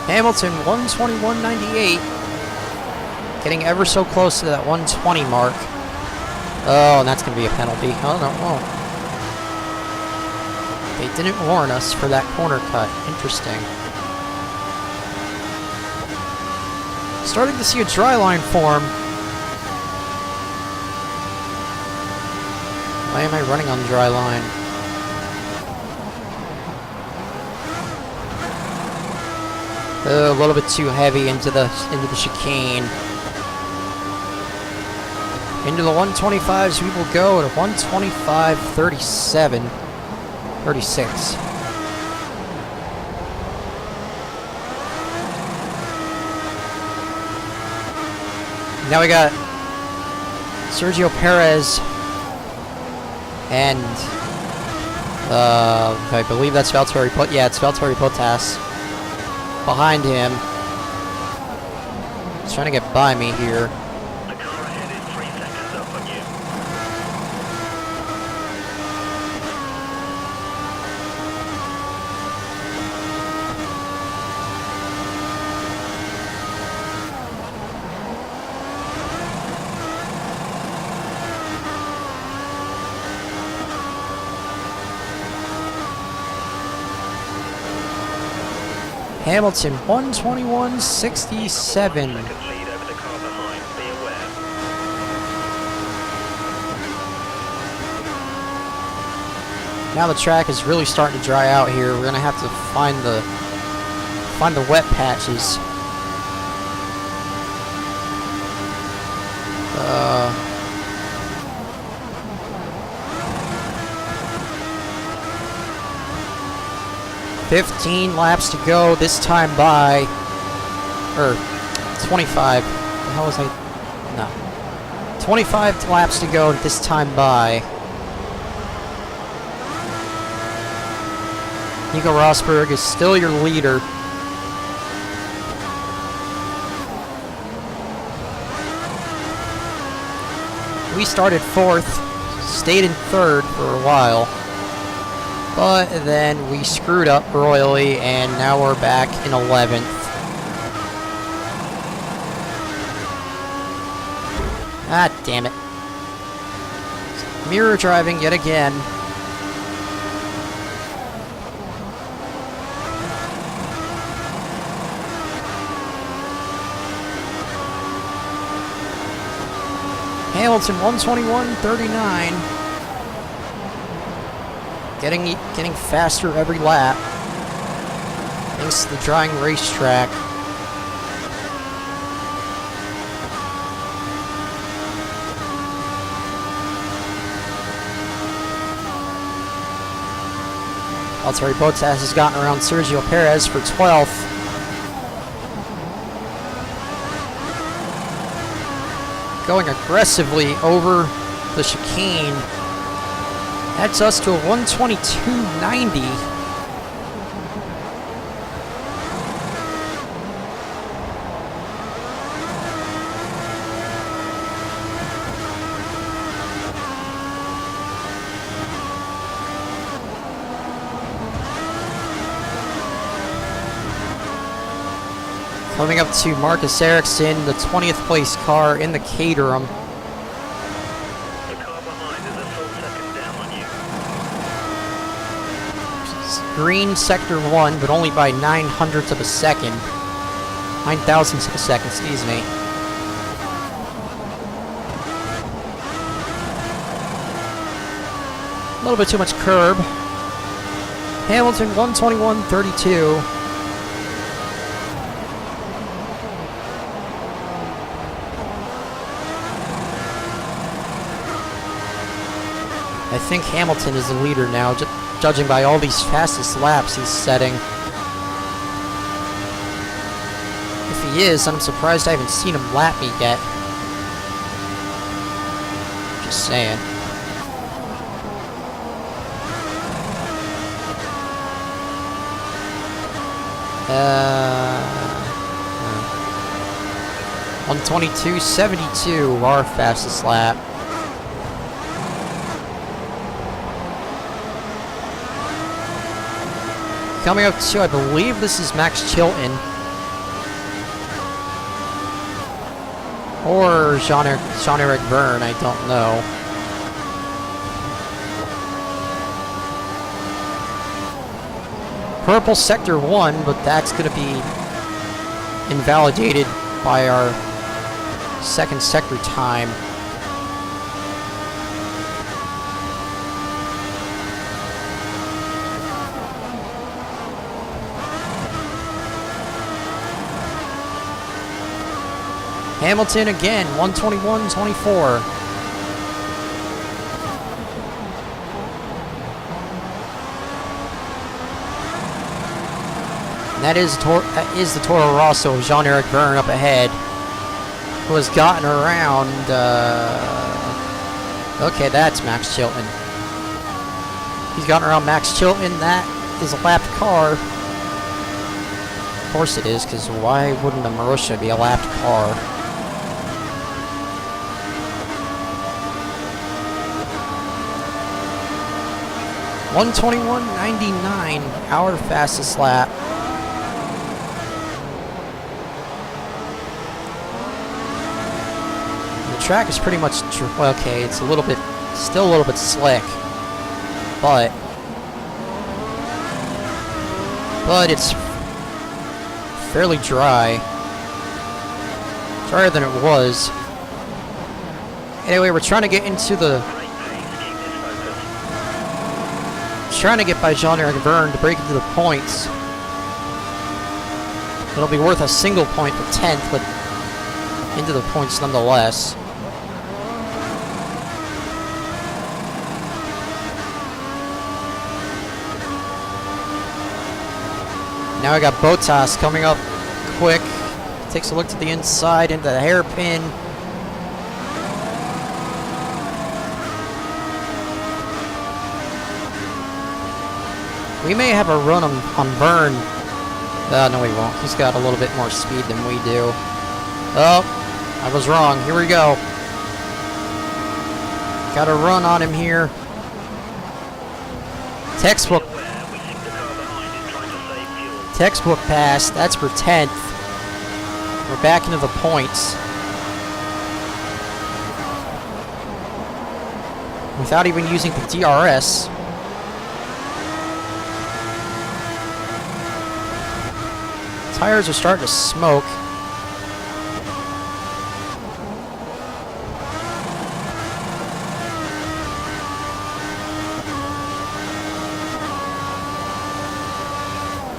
Hamilton, 1:21.98. Getting ever so close to that 1:20 mark. Oh, and that's going to be a penalty. Oh, no. Oh. They didn't warn us for that corner cut. Interesting. Starting to see a dry line form. Why am I running on dry line? A little bit too heavy into the chicane. Into the 125s we will go at 125.37, 36. Now we got Sergio Perez and I believe that's Valtteri. Yeah, it's Valtteri Bottas behind him. He's trying to get by me here. The car ahead is 3 seconds up on you. Hamilton 121.67. Seconds lead over the car behind. Be aware. Now the track is really starting to dry out here. We're gonna have to find the wet patches. 15 laps to go this time by, or 25. The hell was I? No. 25 laps to go this time by. Nico Rosberg is still your leader. We started 4th, stayed in 3rd for a while. But then we screwed up royally, and now we're back in 11th. Ah, damn it. Mirror driving yet again. Hamilton 121.39. Getting faster every lap, thanks to the drying racetrack. Valtteri Bottas has gotten around Sergio Perez for 12th. Going aggressively over the chicane. That's us to a 122.90. Coming up to Marcus Ericsson, the 20th place car in the Caterham. Green sector 1, but only by 900ths of a second. 9,000ths of a second, excuse me. A little bit too much curb. Hamilton 121.32. I think Hamilton is the leader now, judging by all these fastest laps he's setting. If he is, I'm surprised I haven't seen him lap me yet. Just saying. Uh, 122.72, our fastest lap. Coming up to, I believe this is Max Chilton. Or Jean-Eric Verne, I don't know. Purple Sector 1, but that's going to be invalidated by our second sector time. Hamilton again, 121.24. And that is the Toro Rosso of Jean-Eric Verne up ahead, who has gotten around. Okay, that's Max Chilton. He's gotten around Max Chilton. That is a lapped car. Of course it is, because why wouldn't a Marussia be a lapped car? .121.99, our fastest lap. The track is pretty much, well, okay, it's still a little bit slick, but it's fairly dry. Drier than it was. Anyway, we're trying to get into the... Trying to get by Jean-Eric Verne to break into the points. It'll be worth a single point for 10th, but into the points nonetheless. Now I got Bottas coming up quick. Takes a look to the inside into the hairpin. We may have a run on Verne. No, we won't. He's got a little bit more speed than we do. Oh, I was wrong. Here we go. Got a run on him here. Textbook pass. That's for 10th. We're back into the points. Without even using the DRS. Tires are starting to smoke.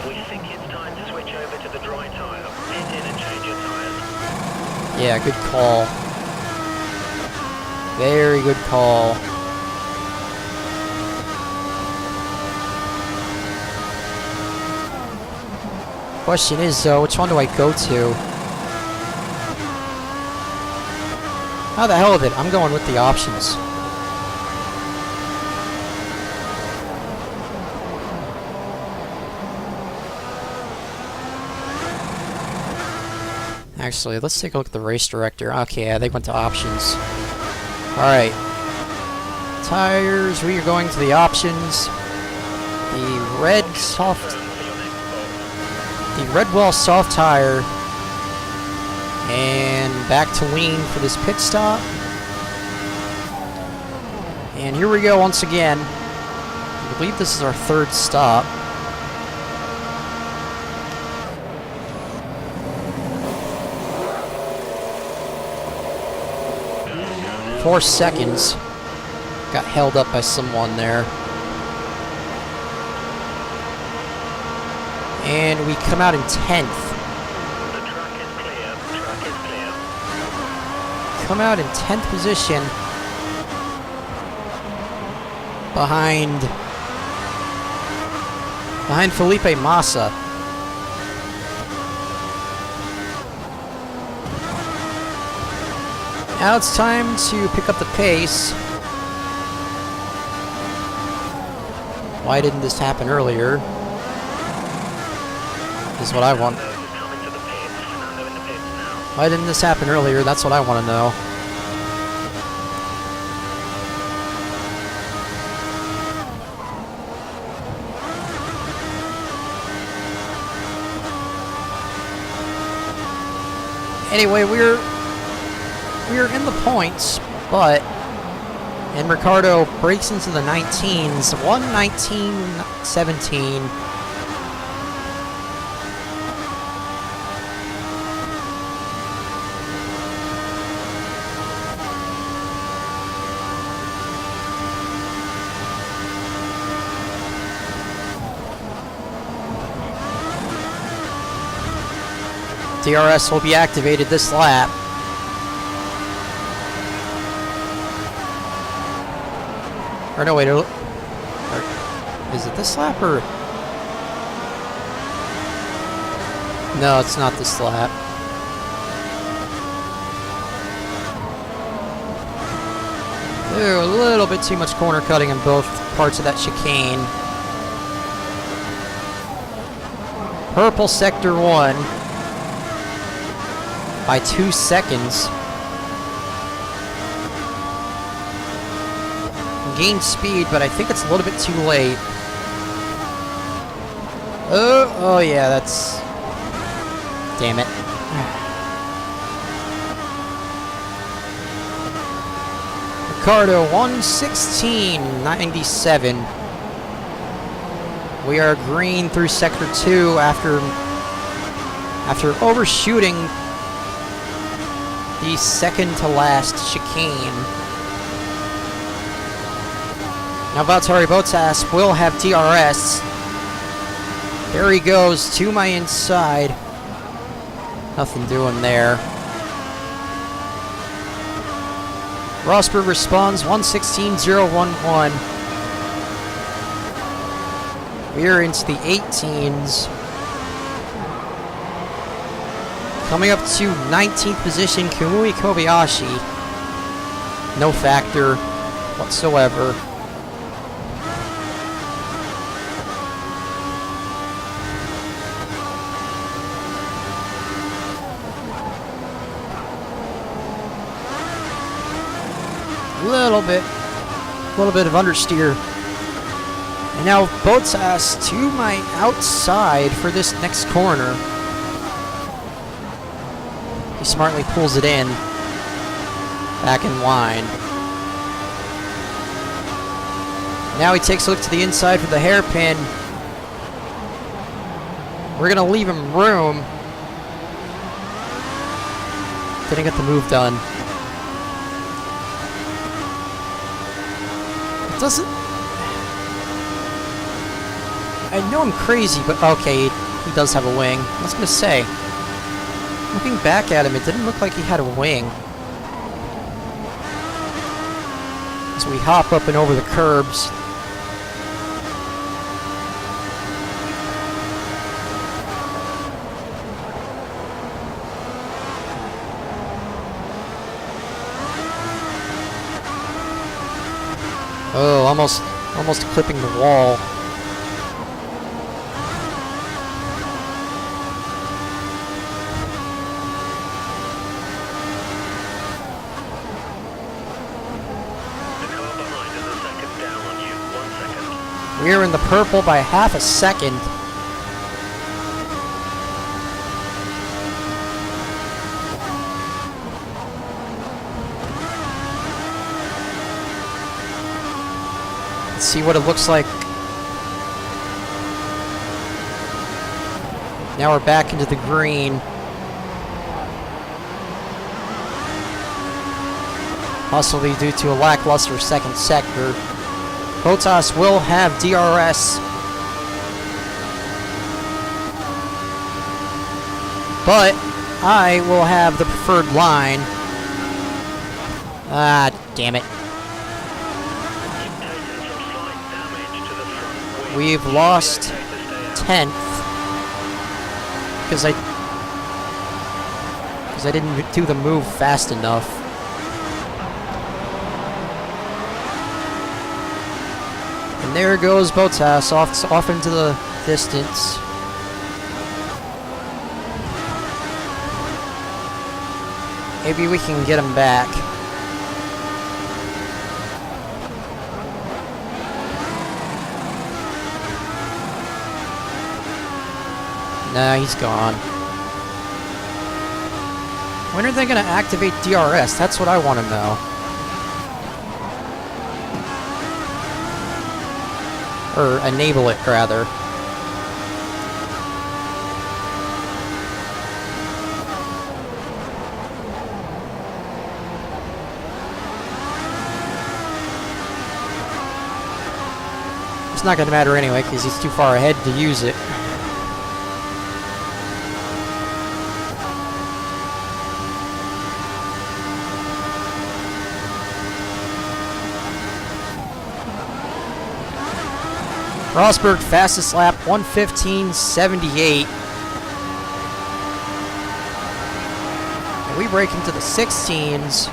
We think it's time to switch over to the dry tire. Pit in and change your tires. Yeah, good call. Very good call. Question is, though, which one do I go to? How the hell with it? I'm going with the options. Actually, let's take a look at the race director. Okay, yeah, they went to options. Alright. Tires, we are going to the options. The Redwall soft tire, and back to lean for this pit stop. And here we go once again. I believe this is our third stop. Four seconds. Got held up by someone there. And we come out in 10th. The track is clear. The track is clear. Come out in 10th position. Behind Felipe Massa. Now it's time to pick up the pace. Why didn't this happen earlier? Is what I want. Why didn't this happen earlier? That's what I want to know. Anyway, we're in the points, and Ricardo breaks into the 19s, 1:19.17. DRS will be activated this lap. Or no, wait, is it this lap or? No, it's not this lap. Ooh, a little bit too much corner cutting in both parts of that chicane. Purple sector 1 by 2 seconds. Gained speed, but I think it's a little bit too late. Oh yeah, that's... Damn it. Ricardo, 1:16.97. We are green through Sector 2 after overshooting the second to last chicane. Now Valtteri Bottas will have DRS. There he goes to my inside. Nothing doing there. Rosberg responds 1:16.011. We are into the 18s. Coming up to 19th position, Kamui Kobayashi. No factor whatsoever. Little bit of understeer. And now Bottas to my outside for this next corner. He smartly pulls it in. Back in line. Now he takes a look to the inside for the hairpin. We're gonna leave him room. Didn't get the move done. Doesn't... I know I'm crazy, but okay, he does have a wing. I was gonna say, looking back at him, it didn't look like he had a wing. As we hop up and over the curbs. Oh, almost clipping the wall. The car behind is a second down on you. 1 second. We're in the purple by half a second. See what it looks like. Now we're back into the green. Possibly due to a lackluster second sector. Bottas will have DRS. But I will have the preferred line. Ah, damn it. We've lost 10th because I didn't do the move fast enough. And there goes Bottas off into the distance. Maybe we can get him back. Nah, he's gone. When are they going to activate DRS? That's what I want to know. Or enable it, rather. It's not going to matter anyway, because he's too far ahead to use it. Rosberg fastest lap 1:15.78. break into the 16s.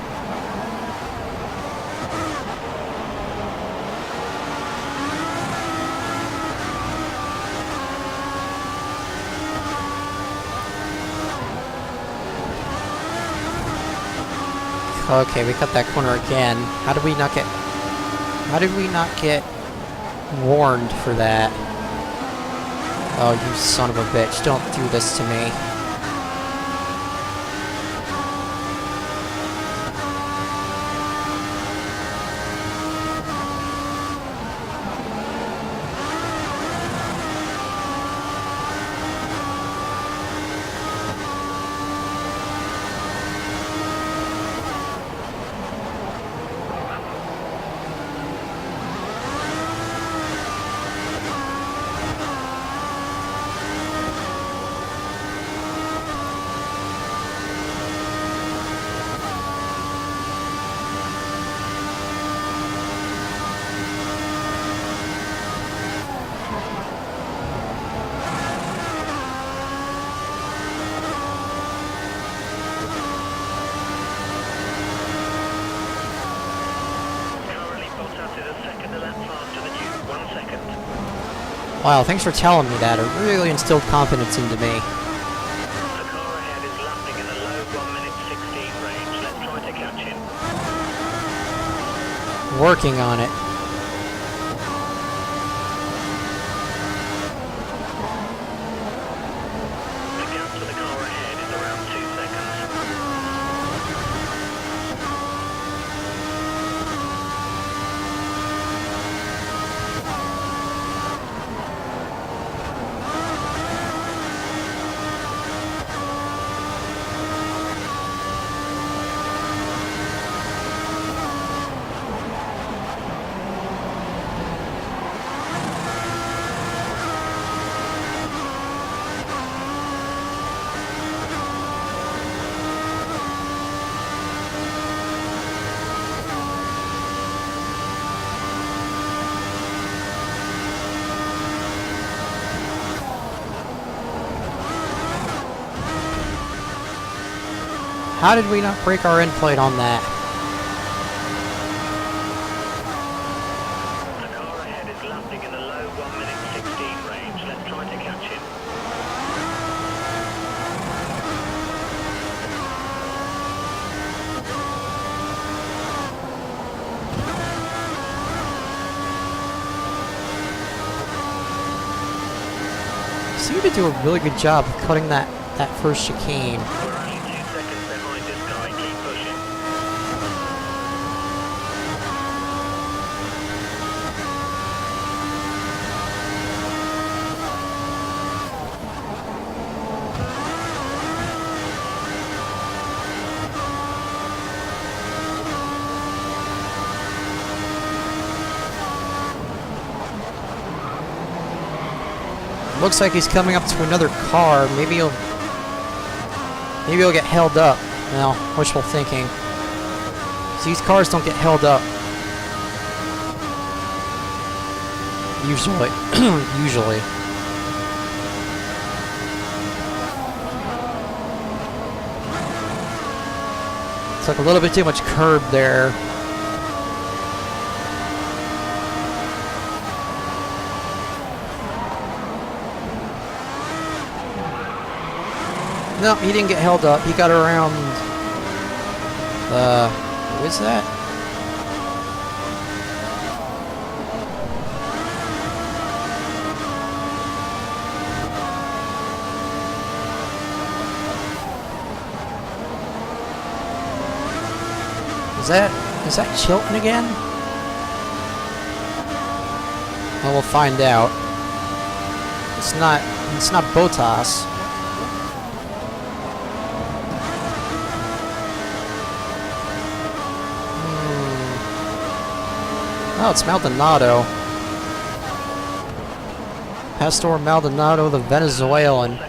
Okay, we cut that corner again. How did we not get warned for that? Oh, you son of a bitch. Don't do this to me. Wow, thanks for telling me that. It really instilled confidence into me. The car ahead is lapping in the low 1 minute 16 range. Let's try to catch him. Working on it. The gap to the car ahead is around 2 seconds. How did we not break our end plate on that? The car ahead is lapping in the low 1 minute 16 range. Let's try to catch him. Seem to do a really good job of cutting that first chicane. We're only 2 seconds behind this guy. Keep pushing. Looks like he's coming up to another car. Maybe he'll get held up. Well, wishful thinking. These cars don't get held up. Usually. Usually. Took a little bit too much curb there. No, he didn't get held up. He got around... who is that? Is that Chilton again? Well, we'll find out. It's not Bottas. Oh, it's Maldonado. Pastor Maldonado, the Venezuelan.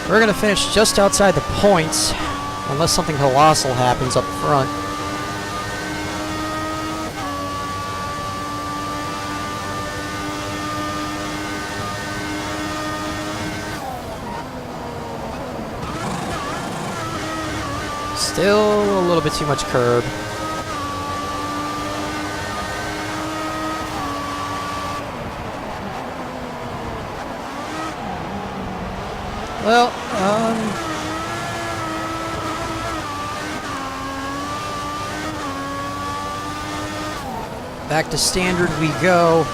We're going to finish just outside the points, unless something colossal happens up front. Still a little bit too much curb. Well, back to standard we go.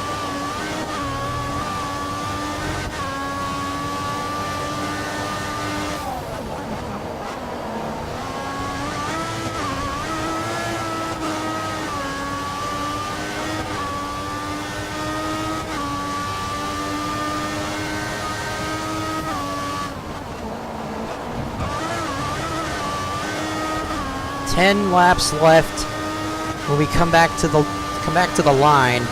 Ten laps left when we come back to the line.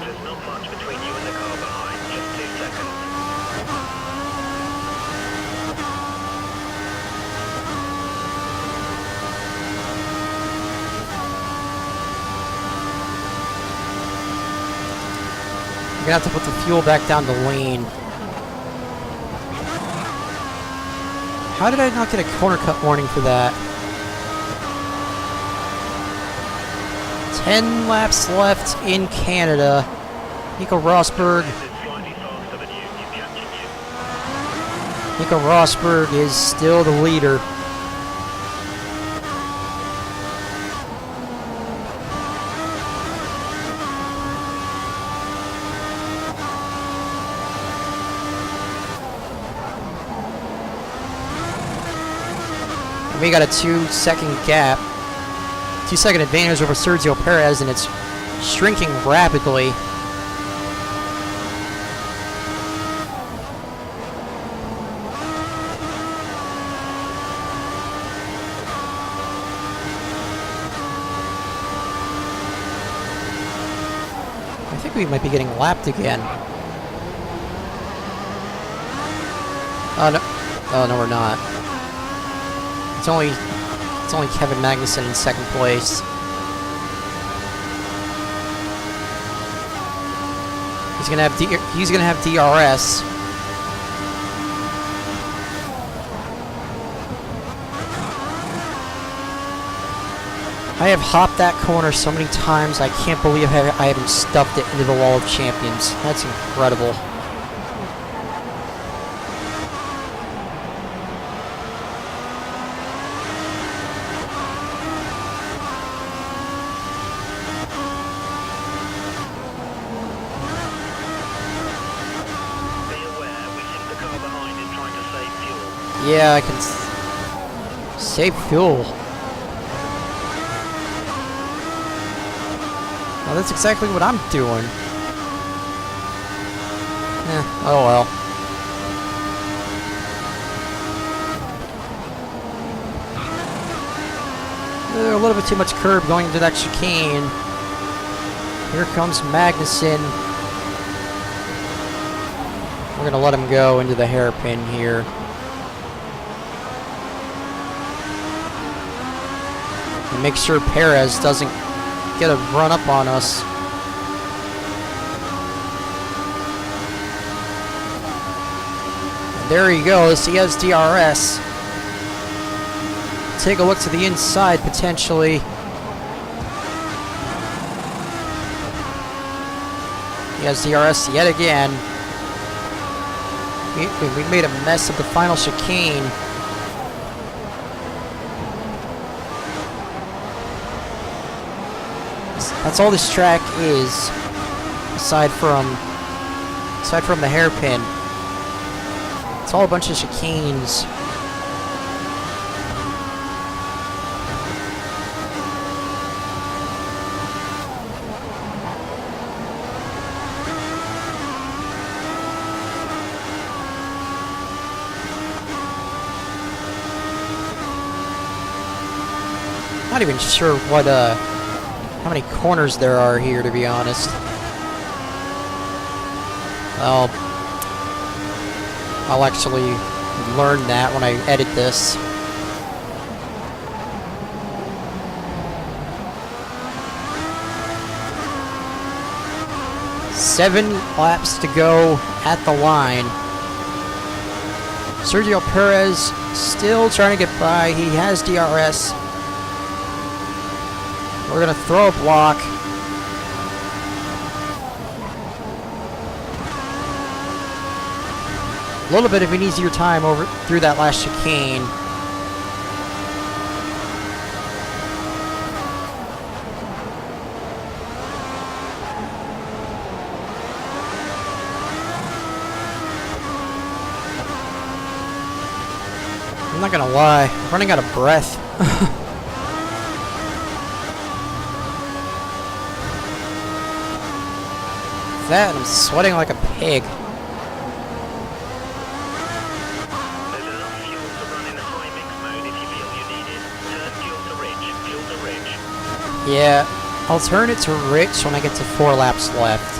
There's not much between you and the car behind, just 2 seconds. We're gonna have to put the fuel back down to lean. How did I not get a corner cut warning for that? 10 laps left in Canada. Nico Rosberg. This is slightly faster than you catching you. Nico Rosberg is still the leader. We got a 2-second gap, 2-second advantage over Sergio Perez, and it's shrinking rapidly. I think we might be getting lapped again. Oh no! Oh no, we're not. It's only Kevin Magnussen in second place. He's gonna have DRS. I have hopped that corner so many times, I can't believe I haven't stuffed it into the wall of champions. That's incredible. Yeah, I can save fuel. Well, that's exactly what I'm doing. Oh well. A little bit too much curb going into that chicane. Here comes Magnussen. We're gonna let him go into the hairpin here. And make sure Perez doesn't get a run up on us. And there he goes. He has DRS. Take a look to the inside potentially. He has DRS yet again. We made a mess of the final chicane. That's all this track is, aside from the hairpin. It's all a bunch of chicanes. Not even sure what how many corners there are here, to be honest. Well, I'll actually learn that when I edit this. "7 laps to go at the line. Sergio Perez still trying to get by. He has DRS. We're going to throw a block. A little bit of an easier time over through that last chicane. I'm not gonna lie, I'm running out of breath. That, and I'm sweating like a pig. There's enough fuel to run in a high mix mode if you feel you need it. Turn fuel to rich. Yeah, I'll turn it to rich when I get to 4 laps left.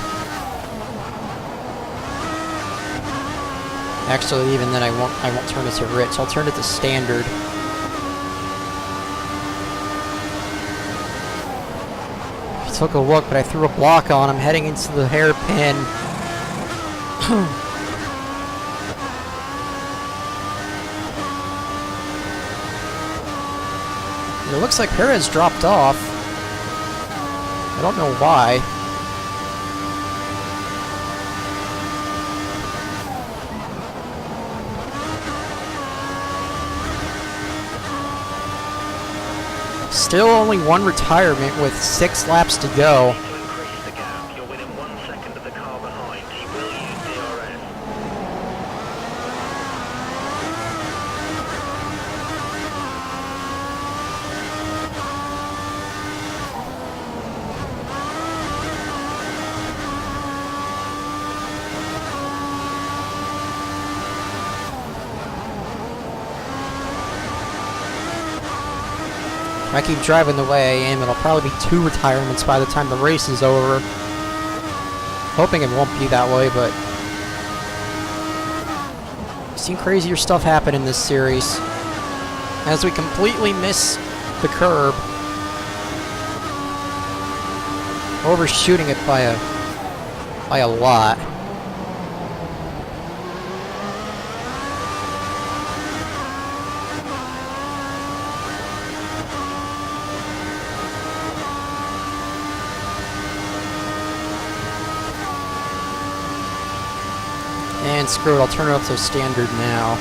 Actually, even then I won't turn it to rich. I'll turn it to standard. I took a look, but I threw a block on. I'm heading into the hairpin. It looks like Perez dropped off. I don't know why. Still only 1 retirement with 6 laps to go. To increase the gap, you're within 1 second of the car behind. He will use DRS. If I keep driving the way I am, it'll probably be 2 retirements by the time the race is over. Hoping it won't be that way, but I've seen crazier stuff happen in this series. As we completely miss the curb, overshooting it by a lot. And screw it, I'll turn it up to standard now.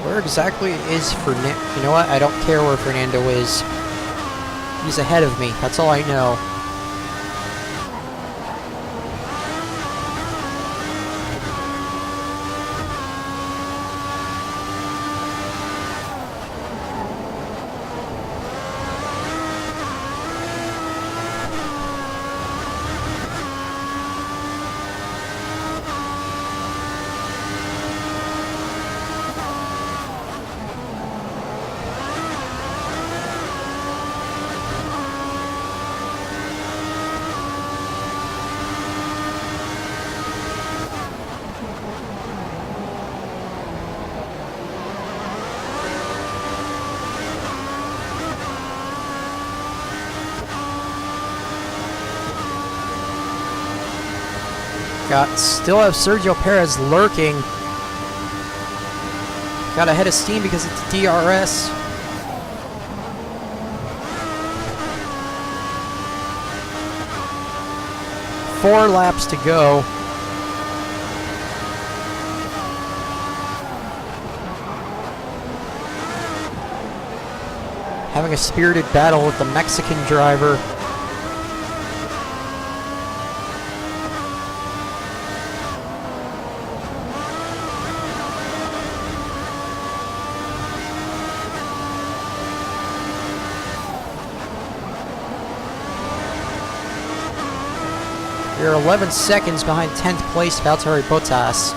Where exactly is Fernando? You know what? I don't care where Fernando is. He's ahead of me. That's all I know. Still have Sergio Perez lurking. Got a head of steam because it's DRS. Four laps to go. Having a spirited battle with the Mexican driver. You're 11 seconds behind 10th place Valtteri Bottas.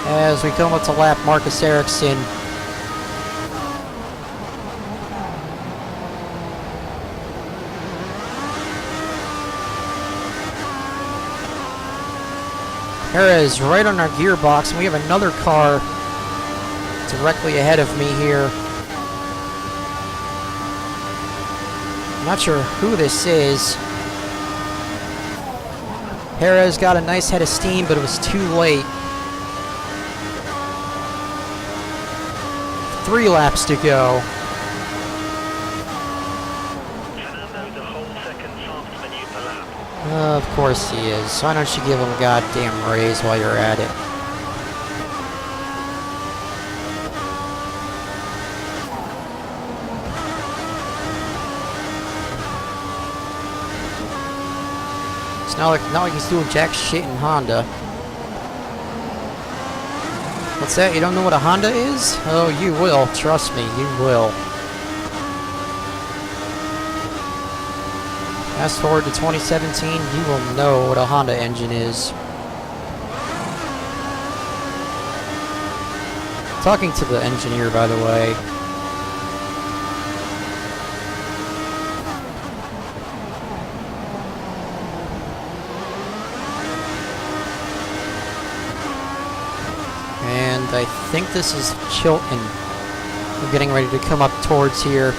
As we come up to lap Marcus Ericsson. Perez right on our gearbox, and we have another car directly ahead of me here. I'm not sure who this is. Perez got a nice head of steam, but it was too late. 3 laps to go. Fernando's a whole second faster than you per lap. Of course he is. Why don't you give him a goddamn raise while you're at it? It's not like he's doing jack shit in Honda. What's that? You don't know what a Honda is? Oh, you will. Trust me, you will. Fast forward to 2017, you will know what a Honda engine is. Talking to the engineer, by the way. And I think this is Chilton. We're getting ready to come up towards here.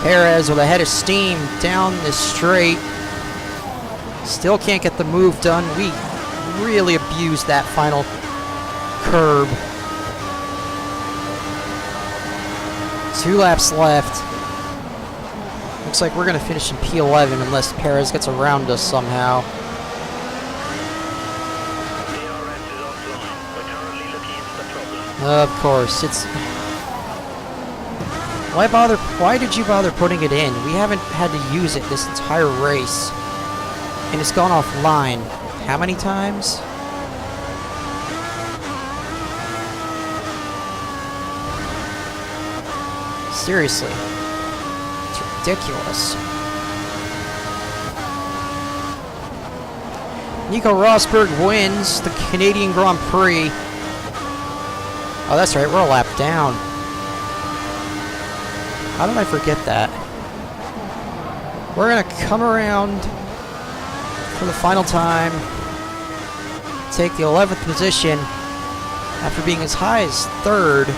Perez with a head of steam down this straight. Still can't get the move done. We really abused that final curb. 2 laps left. Looks like we're going to finish in P11 unless Perez gets around us somehow. DRS is offline. We're currently looking into the problem. Of course, it's... Why did you bother putting it in? We haven't had to use it this entire race. And it's gone offline. How many times? Seriously. It's ridiculous. Nico Rosberg wins the Canadian Grand Prix. Oh, that's right, we're a lap down. How did I forget that? We're gonna come around for the final time, take the 11th position after being as high as 3rd.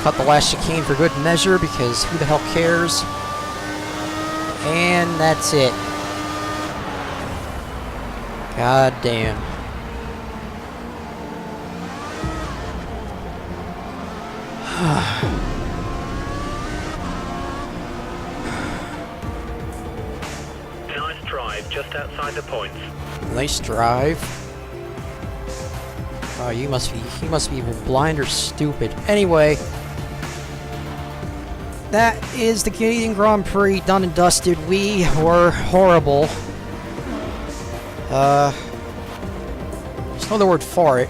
Cut the last chicane for good measure because who the hell cares? And that's it. God damn. Nice drive, just outside the points. Nice drive. Oh, he must be either blind or stupid. Anyway, that is the Canadian Grand Prix done and dusted. We were horrible. There's no other word for it.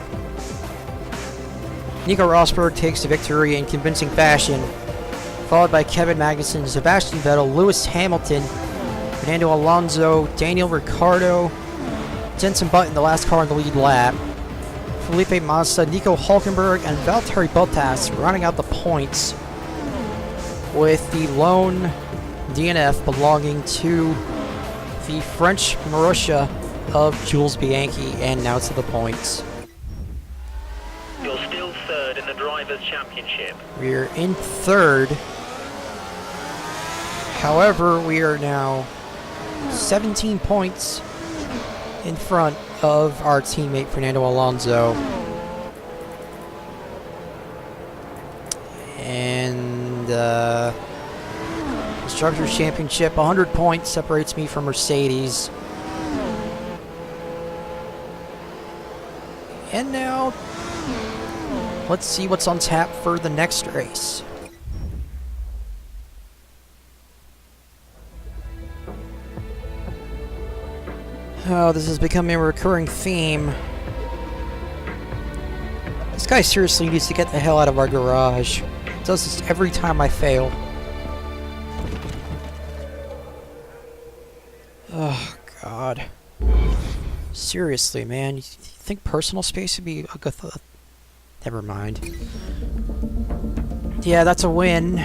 Nico Rosberg takes the victory in convincing fashion, followed by Kevin Magnussen, Sebastian Vettel, Lewis Hamilton, Fernando Alonso, Daniel Ricciardo, Jenson Button, the last car in the lead lap, Felipe Massa, Nico Hulkenberg, and Valtteri Bottas rounding out the points, with the lone DNF belonging to the French Marussia of Jules Bianchi, and now to the points. You're still 3rd in the Drivers' Championship. We're in 3rd. However, we are now 17 points in front of our teammate Fernando Alonso. And Constructors' Championship, 100 points separates me from Mercedes. And now, let's see what's on tap for the next race. Oh, this is becoming a recurring theme. This guy seriously needs to get the hell out of our garage. He does this every time I fail. Oh, God. Seriously, man, you think personal space would be a good thought? Never mind. Yeah, that's a win.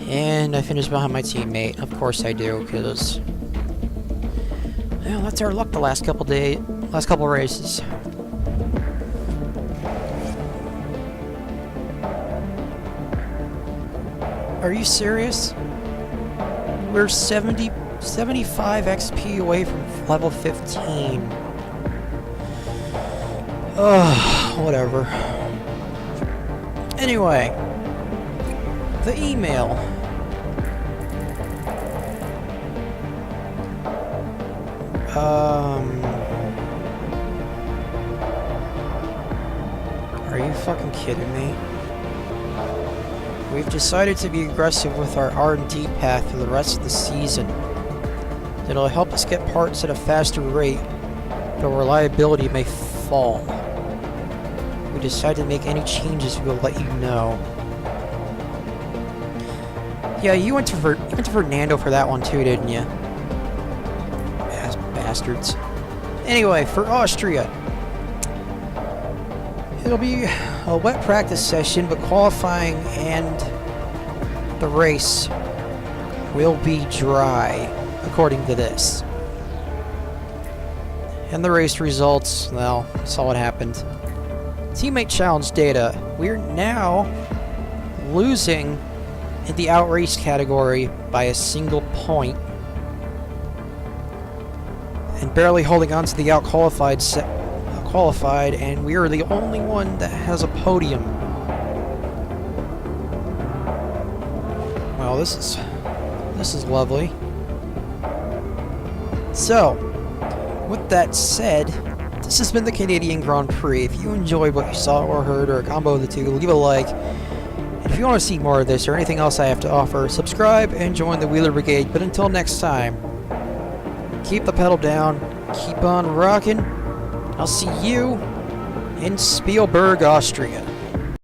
And I finished behind my teammate. Of course I do, because... well, that's our luck the last couple races. Are you serious? We're 75 XP away from level 15. Ugh, whatever. Anyway, the email. Are you fucking kidding me? We've decided to be aggressive with our R&D path for the rest of the season. It'll help us get parts at a faster rate, but reliability may fall. We decided to make any changes, we'll let you know. Yeah, you went to Fernando for that one too, didn't you? Bastards. Anyway, for Austria, it'll be a wet practice session, but qualifying and the race will be dry, according to this. And the race results, well, saw what happened. Teammate challenge data. We're now losing in the outrace category by a single point. And barely holding on to the out-qualified and we are the only one that has a podium. Well, this is lovely. So, with that said, this has been the Canadian Grand Prix. If you enjoyed what you saw or heard, or a combo of the two, leave a like. And if you want to see more of this or anything else I have to offer, subscribe and join the Wheeler Brigade. But until next time, keep the pedal down, keep on rocking. I'll see you in Spielberg, Austria.